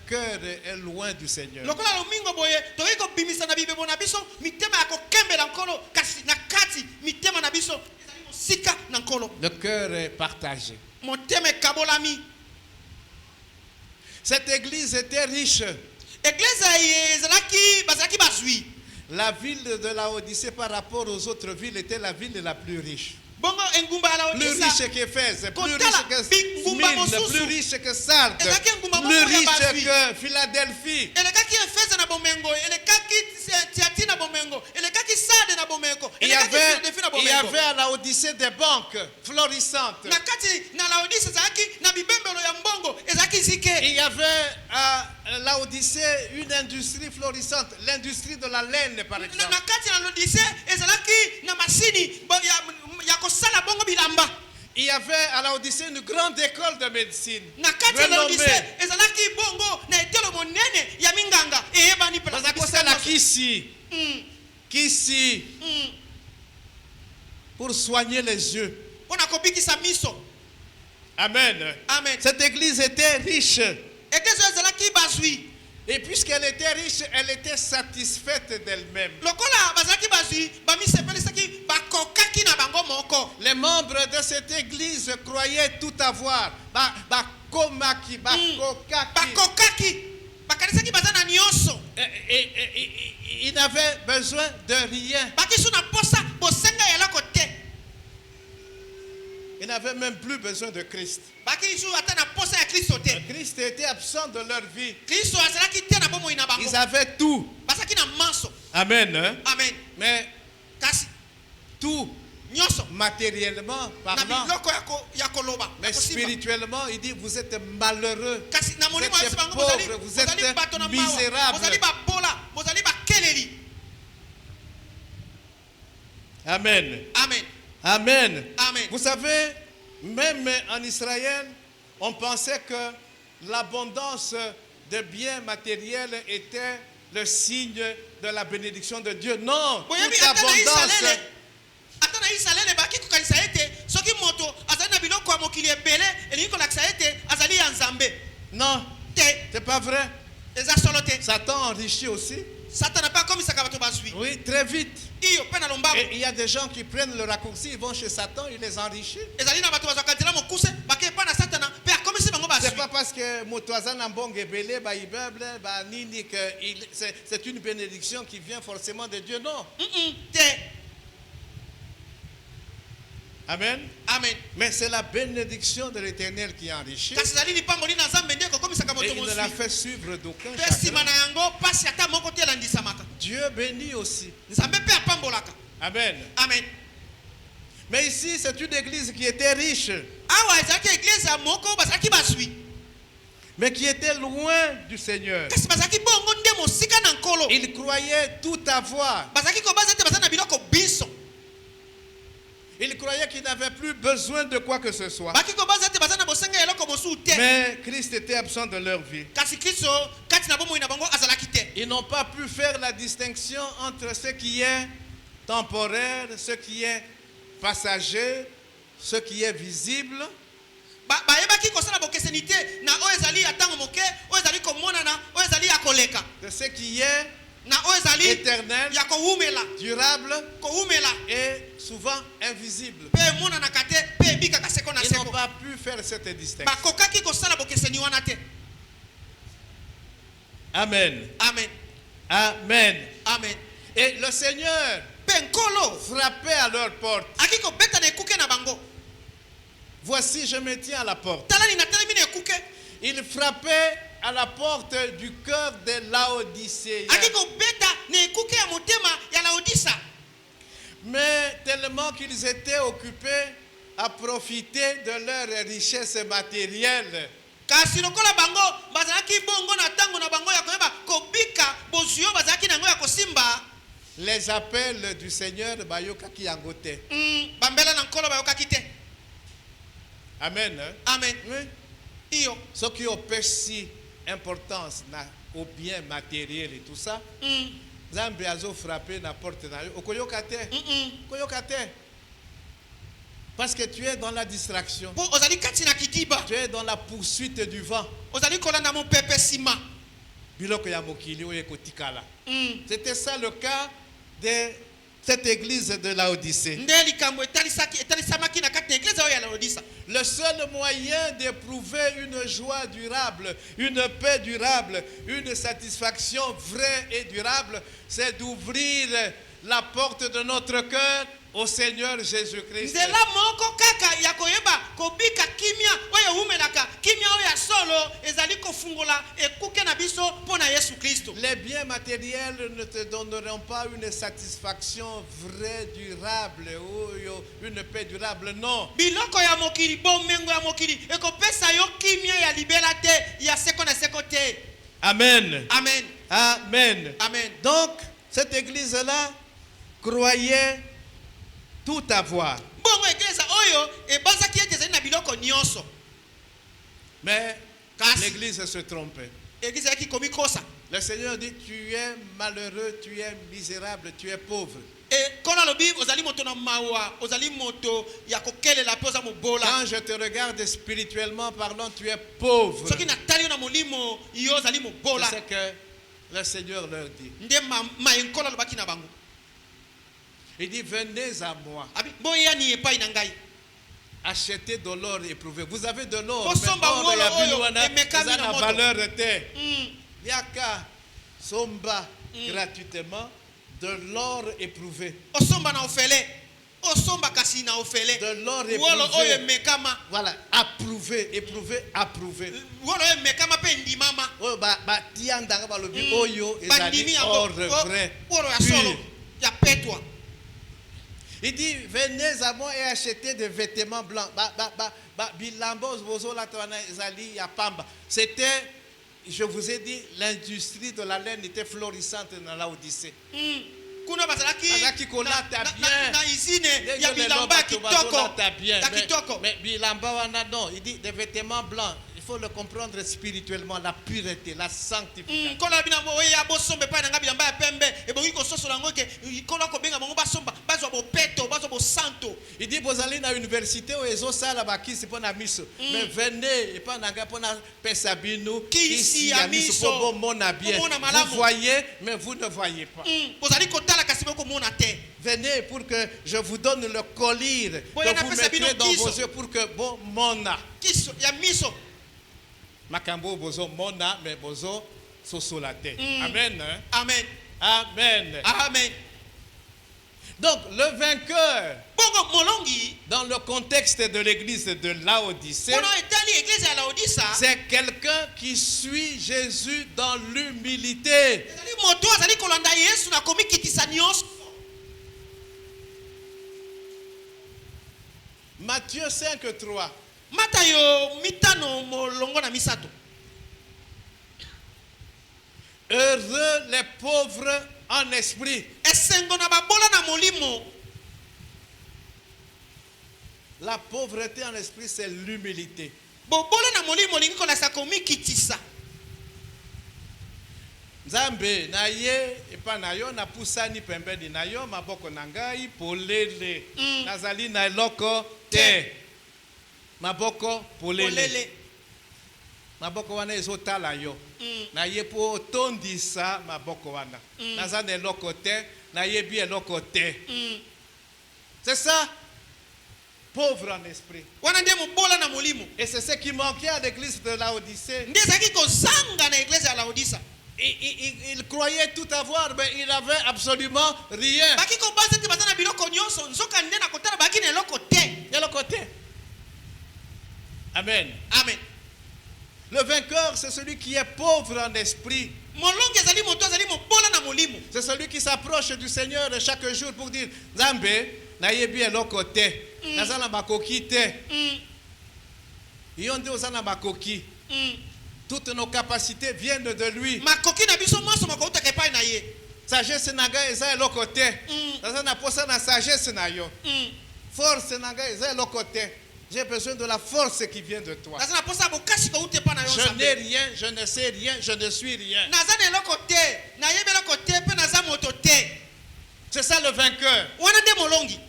cœur est loin du Seigneur. Lokola lomingo boye toyi ko bimisa na bibebo na biso mitema ya kokembela nkolo kasi na kati mitema na biso ezali mosika na nkolo. Le cœur est partagé. Motema ekabolami. Cette église était riche. Église ezalaki bazalaki bazwi. La ville de Laodicée par rapport aux autres villes était la ville la plus riche. Bongo engumba la Plus Odisa. riche qu'Éphèse, plus Kotala, riche que bingumba Smyrne, mosusu. plus riche que Sardes, Ezalaki engumba plus moko ya riche bazwi. que Philadelphie. Elekaki Efese na bomengo, elekaki Tiatine na bomengo, elekaki Sarde na bomengo, Il y elekaki Philadelphie na avait bomengo. à Laodicée des banques florissantes. Na kati na Laodicea ezalaki na bibembelo ya mbongo, ezalaki zike. Il y avait à Laodicée une industrie florissante, l'industrie de la laine par exemple. Na kati na Laodicea ezalaki na masini ya kosala bongo bilamba. Il y avait à Laodicée une grande école de médecine. Na kati na renommée. Laodicea ezalaki bongo na etelo monene ya minganga eyebani pela Parce que c'est la Kisi. Kisi. pour soigner les yeux. mpona kobikisa miso. Amen. Amen. Cette église était riche. Église oyo ezalaki bazwi. Et puisqu'elle était riche, elle était satisfaite d'elle-même. lokola bazalaki bazwi bamisepelisaki bakokaki na bango moko. Les membres de cette église croyaient tout avoir. Bakomaki, bakokaki. bakokaki bakanisaki baza na nyonso. Ils n'avaient besoin de rien. bakisu na posa bosenga ya eloko te. Ils n'avaient même plus besoin de Christ. bakisu ata na posa ya kristo te. Christ était absent de leur vie. kristo azalaki te na bomoi na bango. Ils avaient tout. bazalaki na manso. Amen. Hein? Amen. Mais kasi tout, nyonso matériellement na parlant, biloko ya koloba mais ya kosimba. spirituellement, il dit, vous êtes malheureux. kasi na molimo Vous ya êtes bango pauvres, vous bozali êtes bato na mawa, misérables. bozali babola, bozali bakeleli. Amen. Amen. Amen. Amen. Vous savez, même en Israël, on pensait que l'abondance de biens matériels était le signe de la bénédiction de Dieu. Non, boyebi toute ata na abondance. Israele ata na Israele baki kokanisa ete soki moto azali na biloko ya mokili ebele elingi kolakisa ete azali ya nzambe Non, te. c'est pas vrai. eza solo te. Satan enrichit aussi. satana mpe akomisaka bato bazwi. Oui, très vite. iyo mpe na lombango. Et il y a des gens qui prennent le raccourci, ils vont chez Satan, il les enrichit. ezali na bato bazwaka nzela mokuse bake epa na satana mpe akomisi bango C'est bazwi. pas parce que Motoazan Ambong est belé, immeuble, nini, que c'est une bénédiction qui vient forcément de Dieu. Non. te. Amen. Amen. Mais c'est la bénédiction de l'Éternel qui enrichit. kasi ezali lipamboli na nzambe nde ekokomisaka Et moto il ne la mozwi. fait suivre d'aucun mpe nsima chagrin. na yango pasi ata moko te elandisamaka. Dieu bénit aussi. nzambe mpe apambolaka. Amen. Amen. Mais ici, c'est une église qui était riche, awa ezalaki eglize ya moko bazalaki bazwi mais qui était loin du Seigneur. kasi bazalaki bongo nde mosika na nkolo. Il croyait tout avoir. bazalaki kobaza ete baza na biloko biso. Il croyait qu'il n'avait plus besoin de quoi que ce soit. baki kobaza ete baza na bosenga ya eloko mosusu te. Mais Christ était absent de leur vie. kasi kristo kati na bomoi na bango azalaki te. Ils n'ont pas pu faire la distinction entre ce qui est temporaire, ce qui est passager, ce qui est visible. bayebaki kosala bokeseni te na oyo ezali ya ntango moke oyo ezali komonana oyo ezali ya koleka De ce qui est na oyo ezali éternel, ya kowumela durable kowumela et souvent invisible. mpe emonanaka te mpe ebikaka seko na Ils n'ont seko. pas pu faire cette distinction. bakokaki kosala bokeseni wana te. Amen. Amen. Amen. Amen. Et le Seigneur mpe nkolo frappait à leur porte. aki kobeta na ekuke na bango. Voici, je me tiens à la porte. talani na talemi na ekuke. Il frappait à la porte du cœur de Laodicée. aki kobeta na ekuke ya motema ya laodisa. Mais tellement qu'ils étaient occupés à profiter de leur richesse matérielle, kasi lokola bango bazalaki bongo na ntango na bango ya koyeba kobika bozwi oyo bazalaki na yango ya kosimba. les appels du Seigneur bayokaki yango te. bambela na nkolo bayokaki te. Amen. Hein? Amen. Oui. iyo Ceux qui opesi importance au bien matériel et tout ça, Zambe azo frappé na porte na yo. Okoyoka te. Okoyoka te. Parce que tu es dans la distraction. po ozali kati na kidiba. Tu es dans la poursuite du vent. ozali kolanda mopepe nsima. Biloko ya mokili oyo ekotikala. C'était ça le cas de cette église de Laodicée. nde likambo etalisamaki na kati na eglize oyo ya laodisa. Le seul moyen d'éprouver une joie durable, une paix durable, une satisfaction vraie et durable, c'est d'ouvrir la porte de notre cœur au Seigneur Jésus-Christ. nzela moko kaka ya koyeba kobika kimia oyo eumelaka kimia oyo ya solo ezali kofungola ekuke na biso mpo na yesu kristo. Les biens matériels ne te donneront pas une satisfaction vraie, durable, ou une paix durable, non. biloko ya mokili bomengo ya mokili ekopesa yo kimia ya libela te ya seko na seko te. Amen. Amen. Amen. Amen. Donc, cette église-là croyait tout avoir. bongo eglize oyo ebazaki ete ezali na biloko nyonso. Mais Kasi. l'église se trompait. eglize yaki komikosa. Le Seigneur dit, tu es malheureux, tu es misérable, tu es pauvre. nkolo alobi olobi ozali moto na mawa ozali moto ya kokelela pe oza mobola Quand je te regarde spirituellement parlant, tu es pauvre. soki natali yo na molimo yo ozali mobola C'est ce que le Seigneur leur dit. nde mayenkolo alobaki na bango Il dit, venez à moi, abi boyani epai na ngai achetez de l'or éprouvé. Vous avez de l'or, Ko mais somba or ngolo ya bino oyo, wana, emekami eza na na moto. valeur te. Mm. Yaka somba gratuitement de l'or éprouvé. osomba na ofele osomba kasi na ofele De l'or wolo oyo éprouvé. emekama Voilà, approuvé, éprouvé, approuvé. wolo oyo emekama mpe ndimama Oyo batia ndanga balobi oyo bandimi ezali yango or vrai. wolo ya solo pur. ya petwa Il dit, venez à moi et achetez des vêtements blancs. Bilambos, bozola, twana, ezali, ya pamba. C'était, je vous ai dit, l'industrie de la laine était florissante dans la Odyssée. kuna bazalaki Bazalaki kolata bien. na izine Dès ya que les bilamba ya bateaux kitoko bazolata bien. ya kitoko Mais bilamba wana, non, il dit des vêtements blancs. Il faut le comprendre spirituellement, la pureté, la sanctification. nkolo ya bino oyo ya bosomba epai na ngai bilamba ya pembe ebongi kososola yango ke nkolo akobenga bango basomba bazwa bopeto bazwa bosanto Il dit, vous allez à l'université où ils ont ça là-bas, qui c'est pour la mission. Mais venez, et pas n'a pour la pesabino, Kisi ya miso. pour mon bien. Pour mon malamu. Vous voyez, mais vous ne voyez pas. bozali kotala kasi bokomona te Venez pour que je vous donne le collier Boya que na vous pesabino mettrez dans kiso. vos yeux pour que bon mona. kiso ya miso Makambo bozo mona, mais bozo sosolate. Amen. Hein? amen Amen. amen Donc, le vainqueur, bongo molongi dans le contexte de l'église de Laodicée, mpona etali eglize ya laodisa c'est quelqu'un qui suit Jésus dans l'humilité. ezali moto azali kolanda yesu na komikitisa nyonso Matthieu 5, 3. matayo mitano molongo na misato Heureux les pauvres en esprit. esengo na babola na molimo La pauvreté en esprit, c'est l'humilité. bobola na molimo olingi kolakisa komikitisa Nzambe na ye epa na yo napusani pembeni na yo maboko na ngai polele. Nazali na eloko te. Maboko polele. polele Maboko wana ezotala yo. Na ye po tondisa maboko wana. Naza na eloko te, na ye bi eloko te. C'est ça, pauvre en esprit. wana nde mobola na molimo Et c'est ce qui manquait à l'église de Laodicée. nde ezalaki kozanga na eglize ya laodisa Il croyait tout avoir, mais il n'avait absolument rien. baki kobanza ete baza na biloko nyonso nzoka nde na kotala baki na eloko te De l'autre côté. Amen. amen Le vainqueur, c'est celui qui est pauvre en esprit. molongi ezali moto azali mobola na molimo C'est celui qui s'approche du Seigneur chaque jour pour dire Nzambe, na yebi eloko te. Naza na bakoki te. Yo nde oza na bakoki. Toutes nos capacités viennent de lui. makoki na biso nyonso makoutaka epai na ye Sagesse na ngai eza eloko te. Naza na posa na sagesse na yo. Force na ngai eza eloko te. J'ai besoin de la force qui vient de toi. naza na posa ya bokasi kouta epai na yo Je n'ai nzambe rien, je ne sais rien, je ne suis rien. naza na eloko te nayebi eloko te mpe naza moto te C'est ça le vainqueur. wana nde molongi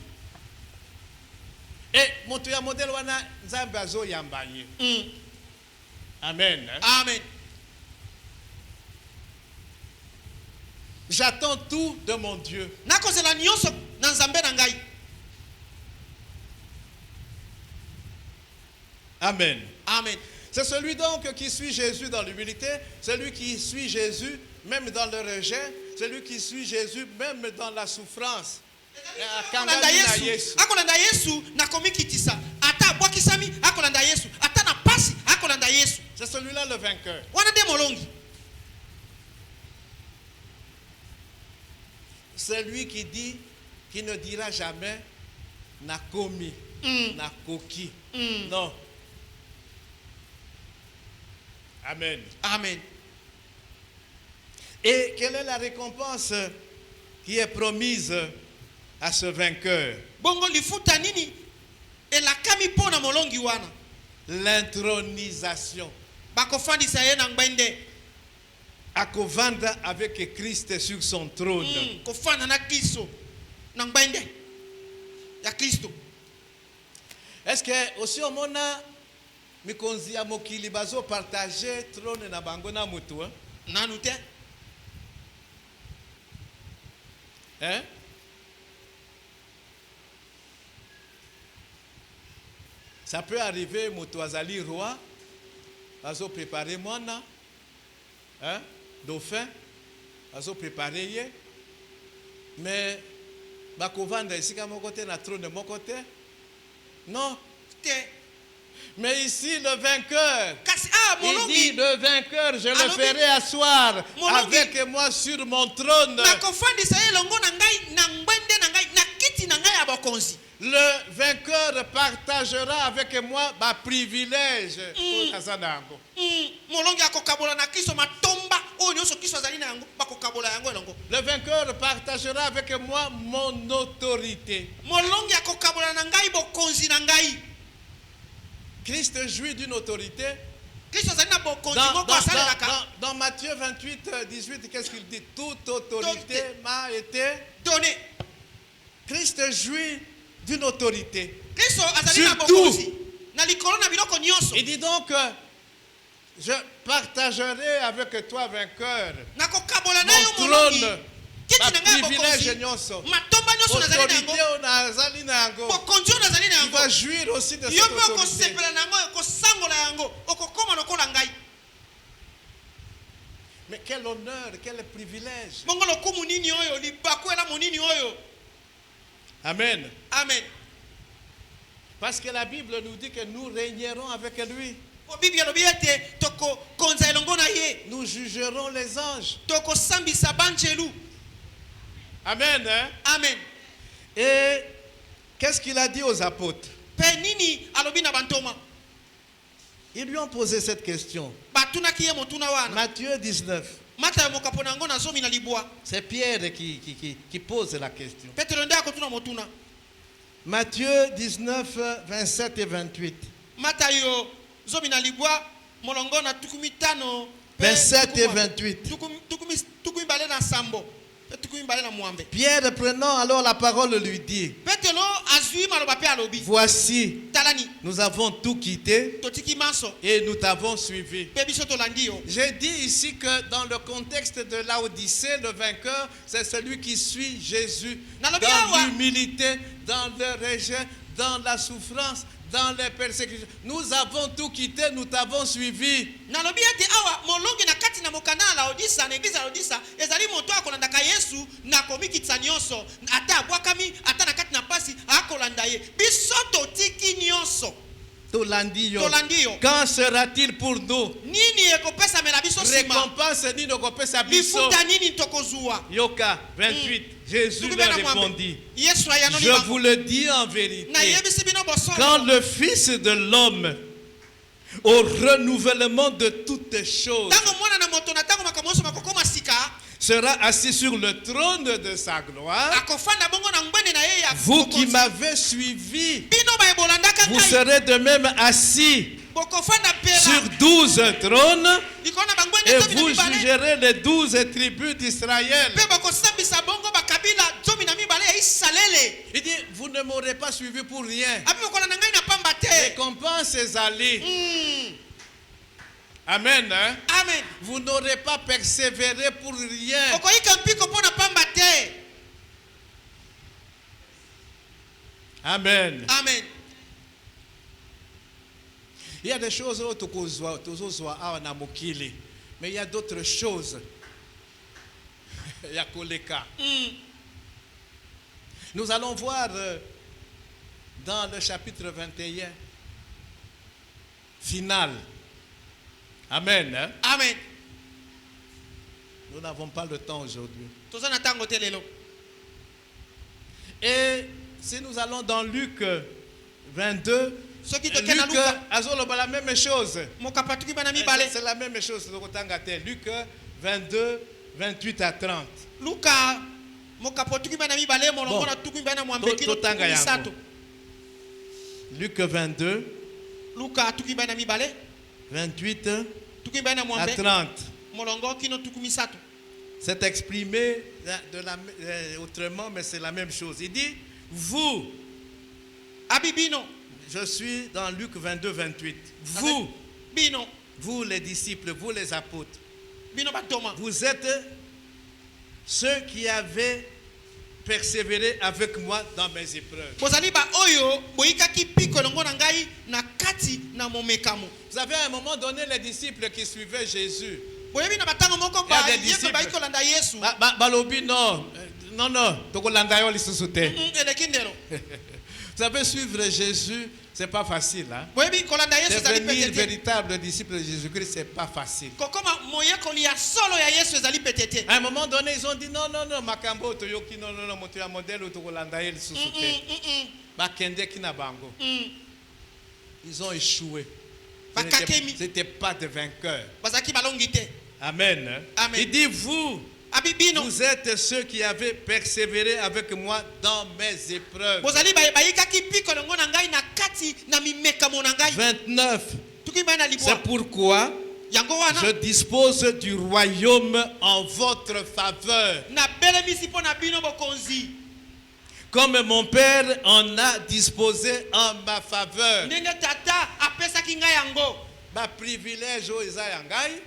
Et moto ya modèle wana nzambe azoyamba ye. Amen. amen J'attends tout de mon Dieu. nakozela nyonso na nzambe na ngai Amen. amen C'est celui donc qui suit Jésus dans l'humilité, celui qui suit Jésus même dans le rejet, celui qui suit Jésus même dans la souffrance. akolanda yesu akolanda yesu na komikitisa ata abwakisami akolanda yesu ata na pasi akolanda yesu C'est celui-là le vainqueur. wana nde molongi C'est lui qui dit, qui ne dira jamais n'a commis, n'a coquille. Non. Amen. amen Et quelle est la récompense qui est promise à ce vainqueur? bongo lifuta nini elakami mpo na molongi wana L'intronisation. bakofandisa ye na ngbende À kovanda avec Christ sur son trône. kofanda na kristo na ngbende ya Kristo. Est-ce que aussi au mona mikonzi ya mokili bazo partager trône na bango na mutu hein? Nanu te. Hein? Ça peut arriver mutu azali roi bazo préparer mwana hein? Dauphin bazo préparer ye mais bakovanda esika moko te na trône moko te. Non. Mais ici, le vainqueur, il dit, le vainqueur, je le ferai asseoir avec moi sur mon trône. Le vainqueur partagera avec moi ma privilège. Le vainqueur partagera avec moi mon autorité. Christ jouit d'une autorité. Dans Matthieu 28, 18, qu'est-ce qu'il dit? Toute autorité m'a été donnée. Christ jouit d'une autorité. Surtout, il dit donc, je partagerai avec toi, vainqueur, mon trône, ma privilège nyonso. Autorité onazali nango. Il va jouir aussi de cette autorité. Mais quel honneur, quel privilège. Amen. Amen. Parce que la Bible nous dit que nous régnerons avec lui. Nous jugerons les anges. Amen. Hein? Amen. Et qu'est-ce qu'il a dit aux apôtres? Ils lui ont posé cette question. Matthieu 19. C'est Pierre qui pose la question. Matthieu 19, 27 et 28. 27 et 28. Pierre, prenant alors la parole, lui dit: voici, nous avons tout quitté et nous t'avons suivi. J'ai dit ici que dans le contexte de l'Odyssée, le vainqueur, c'est celui qui suit Jésus dans l'humilité, dans le rejet, dans la souffrance, dans les persécutions. Nous avons tout quitté, nous t'avons suivi. Quand sera-t-il pour nous? Récompense ni nokopesa biso. Yoka 28. Jésus leur répondit: je vous le dis en vérité, quand le Fils de l'homme, au renouvellement de toutes choses, sera assis sur le trône de sa gloire, vous qui m'avez suivi, vous serez de même assis sur 12 trônes et vous jugerez les 12 tribus d'Israël. Il dit: vous ne m'aurez pas suivi pour rien. Récompense ezali. Amen. Hein? Amen. Vous n'aurez pas persévéré pour rien. Amen. Amen. Il y a des choses mais il y a d'autres choses. Il y a Koleka. Nous allons voir dans le chapitre 21 final. Amen. Hein? Amen. Nous n'avons pas le temps aujourd'hui. Et si nous allons dans Luc 22, Luc a la même chose. C'est la même chose. Luc 22, 28 à 30. Luc 22, 28 à 30. C'est exprimé autrement, mais c'est la même chose. Il dit: vous abi bino Je suis dans Luc 22, 28. Azali bino Vous les disciples, vous les apôtres, bino batoma vous êtes ceux qui avaient persévéré avec moi dans mes épreuves. bozali ba oyo boyikaki piko elongo na ngai na kati na momekamo. Vous avez à un moment donné les disciples qui suivaient Jésus. boyebi na batango moko Il y a des ba disciples. yesu bayikolanda yesu Balobi non, non, tokolanda yo lisusu te. eleki ndelo Vous savez, suivre Jésus, c'est pas facile. Hein? boyebi kolanda yesu ezali Devenir pete te véritable disciple de Jésus-Christ, c'est pas facile. kokoma moyekoli ya solo ya yesu ezali pete te. À un moment donné, ils ont dit non, makambo toyoki, non, moto ya modèle tokolanda yo lisusu te. Bakende kina bango. Ils ont échoué. Ce n'était pas des vainqueurs. bazalaki balongi te. Amen. Amen. Il dit, vous Abibino êtes ceux qui avez persévéré avec moi dans mes épreuves. bozali bayikaki piko longo na ngai na kati na mimekamo na ngai. 29. Tukimbana na C'est libwa pourquoi yango wana je dispose du royaume en votre faveur, na belemisi mpo na bino bokonzi comme mon Père en a disposé en ma faveur. ndenge tata apesaki ngai yango. Ma privilège au Isaïangai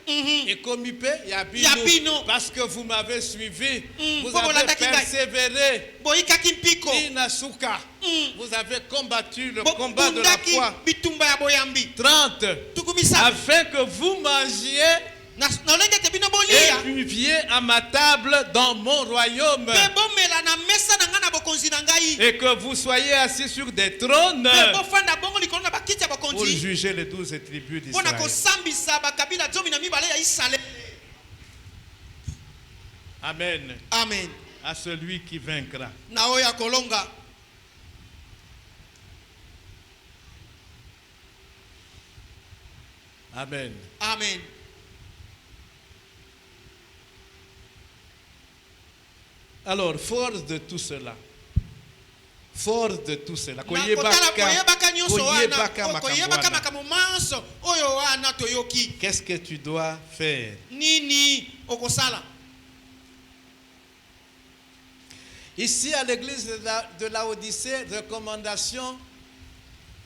et comme ya Ya bino. parce que vous m'avez suivi, vous Pour avez Bolanda Kingai. persévéré. boyikaki mpiko Inasuka, vous avez combattu le combat de la bokundaki foi. bitumba ya boyambi 30. tukumisa Afin que vous mangiez na lolenge te bino et bolia buviez à ma table dans mon royaume, mpe bomela na mesa na ngai na bokonzi na ngai et que vous soyez assis sur des trônes mpe bofanda bongo likolo na bakiti ya pour bokonzi juger les 12 tribus mpo na d'Israël. kosambisa bakabila 12 ya isalaele. Amen. Amen. À celui qui vaincra. na oyo akolonga. Amen. Amen. Alors, fort de tout cela, Na kotala koyebaka nyonso wana koyebaka makambo manso oyo wana toyoki qu'est-ce que tu dois faire? nini okosala. Ici, à l'église de Laodicée, recommandation,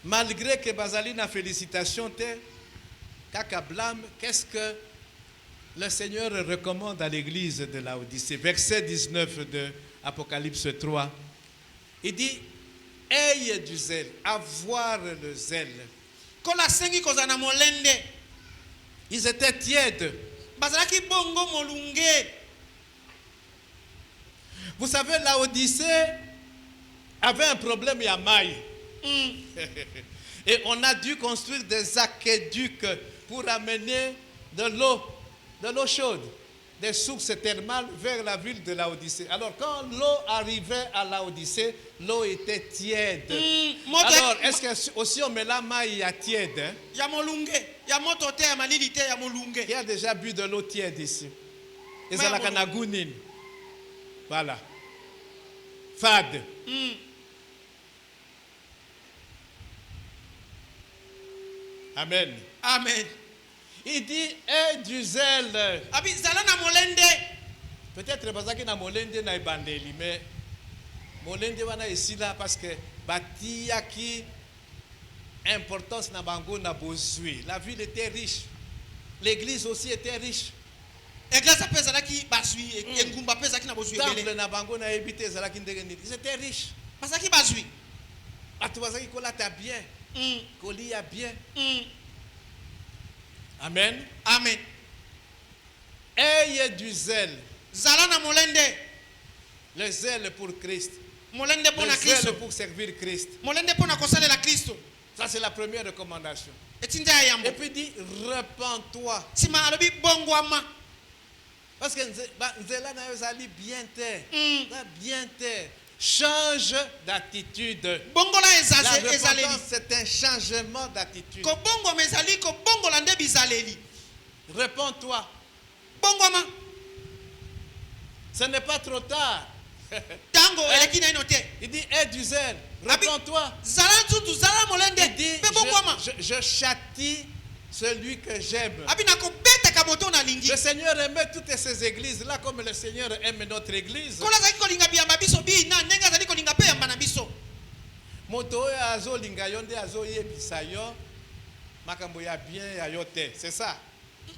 malgré que Bazali n'a félicitation, kaka blâme, qu'est-ce que le Seigneur recommande à l'église de Laodicée? Verset 19 de Apocalypse 3. Il dit, ayez du zèle, avoir le zèle. kola sengi kozana molende Ils étaient tièdes. bazalaki bongo molunge. Vous savez, Laodicée avait un problème à maille. Et on a dû construire des aqueducs pour amener de l'eau chaude, des sources thermales vers la ville de Laodicée. Alors quand l'eau arrivait à Laodicée, l'eau était tiède. Alors est-ce que aussi on met la maille à tiède? Hein? ya molunge ya moto te ya malili te ya molunge. Qui a déjà bu de l'eau tiède ici? Et c'est la canagounine. Voilà. Fade. Amen. Amen. Il dit, aie du zèle. abi zala na molende. Peut-être parce que na molende na ebandeli, mais molende wana ici là parce que batia qui importance na bango na bozui. La ville était riche. L'église aussi était riche. Église apesa ezalaki bazwi engumba apesa ezalaki na bozwi Temple ebele na bango na ebité ezalaki ndenge nini. Ils étaient riches. bazalaki bazwi. Bato bazaki kolata bien, kolia bien. Amen. Amen. Ayez du zèle. zala na molende. Le zèle pour Christ. molende mpo Le na zèle kristo. pour servir Christ. molende mpo na kosalela kristo. Ça, c'est la première recommandation. etinda ya yambo Et puis il dit, repens-toi. nsima alobi bongwama. Parce que Nzela na ezali bien te. Bien te. Change d'attitude. bongola La ezaleli. repentance, c'est un changement d'attitude. kobongoma ezali kobongola nde bizaleli. Repens-toi. bongwama Ce n'est pas trop tard. tango eleki naino te. Il dit, aie du zèle. Repens-toi. zala ntutu zala molende Il dit, mpe bongwama. je châtie celui que j'aime. abi nakobetaka moto na lingi. Le Seigneur aimait toutes ces églises-là comme le Seigneur aime notre église. kola azalaki kolinga biyamba biso bina ndenge azali kolinga mpe yamba na biso. Moto oyo azolinga yo nde azoyebisa yo makambo ya bien ya yo te. C'est ça.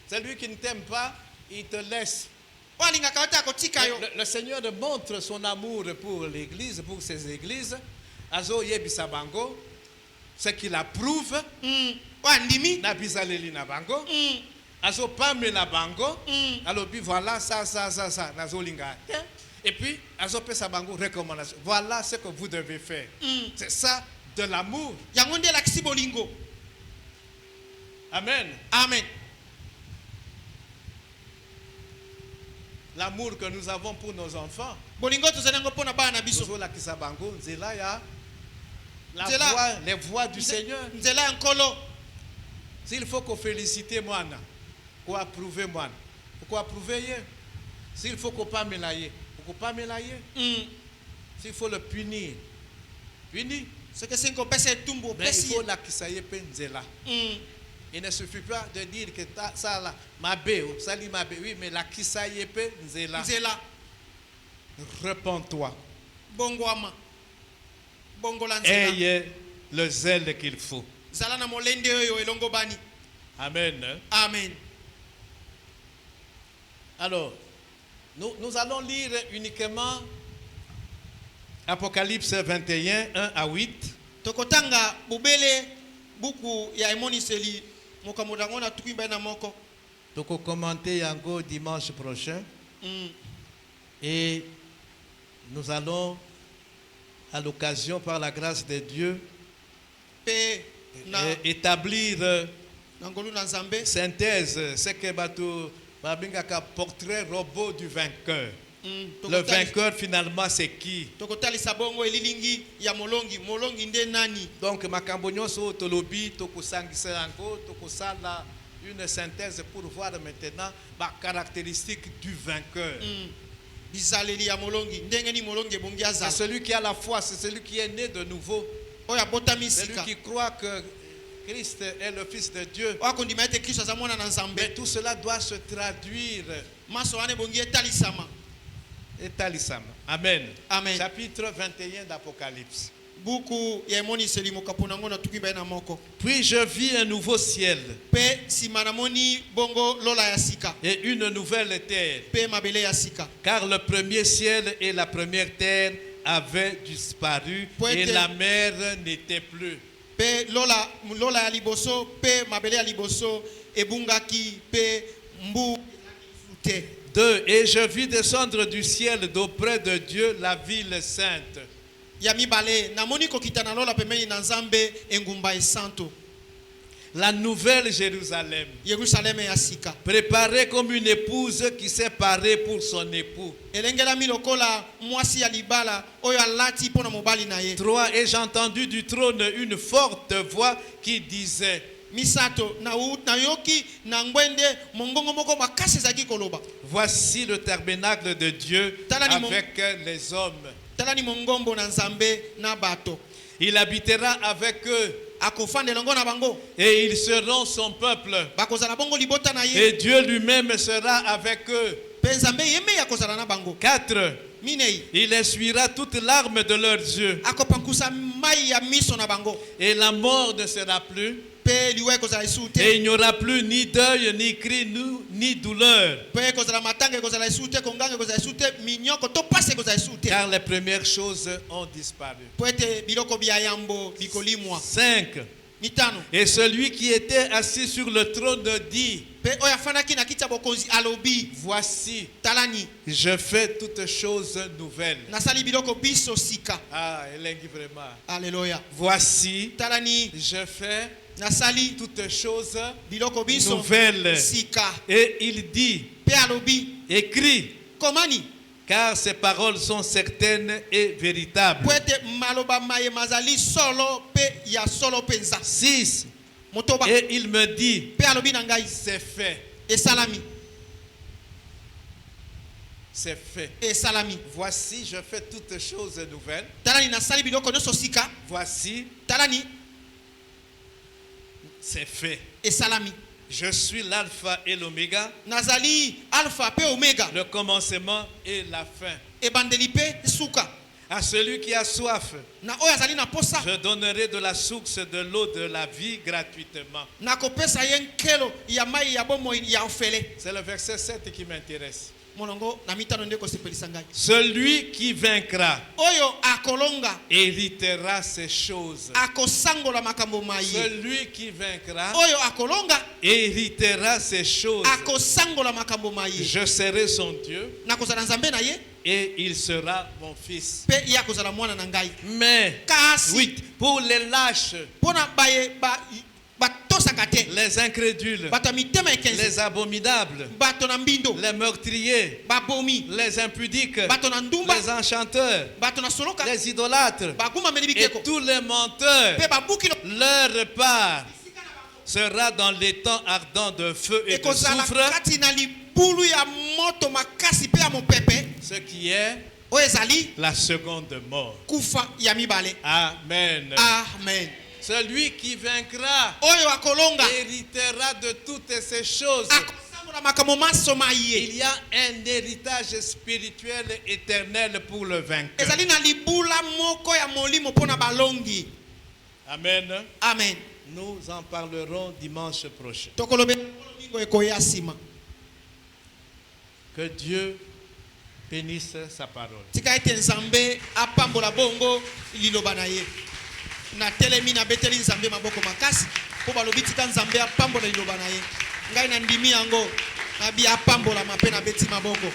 Celui qui ne t'aime pas, il te laisse. oyo alingaka yo te akotika yo. Le Seigneur montre son amour pour l'église, pour ses églises. Azoyebisa bango, ce qu'il approuve. oyo andimi Na bizaleli na bango. Azo pamela bango. Alobi voilà ça nazolinga. Et puis azo pesa bango recommandation. Voilà ce que vous devez faire. C'est ça de l'amour. yango nde elakisi bolingo. Amen. Amen. L'amour que nous avons pour nos enfants. bolingo tozali yango mpo na bana na biso. Tozolakisa bango nzela ya Nzela. les voies du Seigneur. nzela ya nkolo. S'il faut qu'on félicite mwana, qu'on approuve mwana, qu'on approuve ye. S'il faut qu'on pas mélayer, qu'on pas mélayer. S'il faut le punir, punir. soki esengi kopesa etumbu Mais il opesi faut lakisa ye pe nzela. Il ne suffit pas de dire que ça là mabe, sali mabe. Oui, mais lakisa ye pe nzela. nzela. Repends-toi. bongwama bongola nzela. Ayez le zèle qu'il faut. zala na molende oyo elongo bani. Amen. Amen. Alors, nous allons lire uniquement Apocalypse 21, 1 à 8. tokotanga bubele buku ya emoniseli mokambo nango na tuku mibale na moko. Donc, commenter yango dimanche prochain. Et nous allons, à l'occasion, par la grâce de Dieu, pe na établir ngolu na nzambe. synthèse, ce que babingaka portrait robot du vainqueur. Le vainqueur, finalement, c'est qui? tokotalisa bongo elilingi ya molongi nde nani. Donc, makambo nyonso tolobi tokosangisa yango tokosala une synthèse pour voir maintenant les caractéristiques du vainqueur. bizaleli ya molongi ndenge ni molongi ebongi C'est azala. celui qui a la foi, c'est celui qui est né de nouveau, oyo abotami celui sika. qui croit que Christ est le Fils de Dieu. oyo akondima ete kristo aza mwana na nzambe. Mais tout cela doit se traduire. maso wana ebongi etalisama. Amen. Amen. Chapitre 21 d'Apocalypse. buku ya emoniseli mokapo nango na tuku mibale na moko. Puis je vis un nouveau ciel pe nsima namoni bongo lola ya sika. et une nouvelle terre, pe mabele ya sika. car le premier ciel et la première terre avaient disparu et la mer n'était plus. pe lola ya liboso pe mabele ya liboso ebungaki pe mbu te. 2. Et je vis descendre du ciel d'auprès de Dieu la ville sainte, ya mibale namoni kokita na lola pembeni na nzambe engumba esanto. la nouvelle Jérusalem, yerusaleme ya sika. préparée comme une épouse qui s'est parée pour son époux. elengelami lokola mwasi ya libala oyo alati mpo na mobali na ye. 3. Et j'ai entendu du trône une forte voix qui disait, misato na yoki na ngwende mongongo moko makasi ezalaki koloba. voici le tabernacle de Dieu avec les hommes. talani mongombo na nzambe na bato. Il habitera avec eux akofanda elongo na bango. et ils seront son peuple. bakozala bongo libota na ye. Et Dieu lui-même sera avec eux. pe nzambe yeme akozala na bango. 4. minei Il essuiera toutes larmes de leurs yeux. akopankusa mai ya miso na bango. Et la mort ne sera plus. pe liwa ekozala esu te. Et il n'y aura plus ni deuil, ni cri, ni douleur. pe ekozala matanga ekozala esu te. konganga ekozala esu te. minyoko to pasi ekozala esu te. Car les premières choses ont disparu. po ete biloko bya yambo bikolimwa. 5. mitano. Et celui qui était assis sur le trône dit, pe oyo afandaki na kiti ya bokonzi alobi. voici, talani je fais toutes choses nouvelles. nasali biloko biso sika. Ah, elengi vraiment. Alléluia. Voici, talani je fais nasali toutes choses biloko biso nouvelles. sika. Et il dit, pe alobi écris, komani car ces paroles sont certaines et véritables. po ete maloba maye mazali solo pe ya solo penza. 6. motoba Et il me dit, pe alobi na ngai c'est fait, esalami. c'est fait. esalami. Voici, je fais toutes choses nouvelles. talani nasali biloko nyonso sika. Voici, talani c'est fait. esalami. Je suis l'alpha et l'oméga, nazali alpha pe omega. le commencement et la fin. ebandeli pe suka. À celui qui a soif, na oyo azali na posa je donnerai de la source de l'eau de la vie gratuitement. na kopesa ye nkelo ya mai ya bomoi ya ofele. C'est le verset 7 qui m'intéresse. Molongo na mitano nde kosepelisa ngai. Celui qui vaincra Oyo akolonga héritera ces choses. akosangola makambo mai. Celui qui vaincra Oyo akolonga héritera ces choses. akosangola makambo mai. Je serai son Dieu Na kozala nzambe na ye et il sera mon fils. pe ye akozala mwana na ngai. Mais, Kasi 8, pour les lâches, pona baye batosaka te les incrédules, bato ya mitema ekenzi, les abominables, bato na mbindo, les meurtriers, babomi, les impudiques, bato na ndumba, les enchanteurs, bato na soloka, les idolâtres bagumameli et bikeko tous les menteurs, pe babukilo leur part sera dans les temps ardents de feu et de ekozala soufre, kati na libulu ya moto makasi pe ya mopepe ce qui est oyo ezali la seconde mort. kufa ya mibale. Amen. Amen. Celui qui vaincra Oyo akolonga héritera de toutes ces choses. akosangola makambo masoma ye. Il y a un héritage spirituel éternel pour le vainqueur. Ezali na libula moko ya molimo pona balongi. Amen. Amen. Nous en parlerons dimanche prochain. Tokolobe lingo ekoya sima. Que Dieu bénisse sa parole. Tika ete nzambe apambola bongo liloba na ye. Na telemi na beteli nzambe maboko makasi po balobi tika nzambe apambola liloba na ye. Ngai na ndimi yango nabi apambola mape na beti maboko.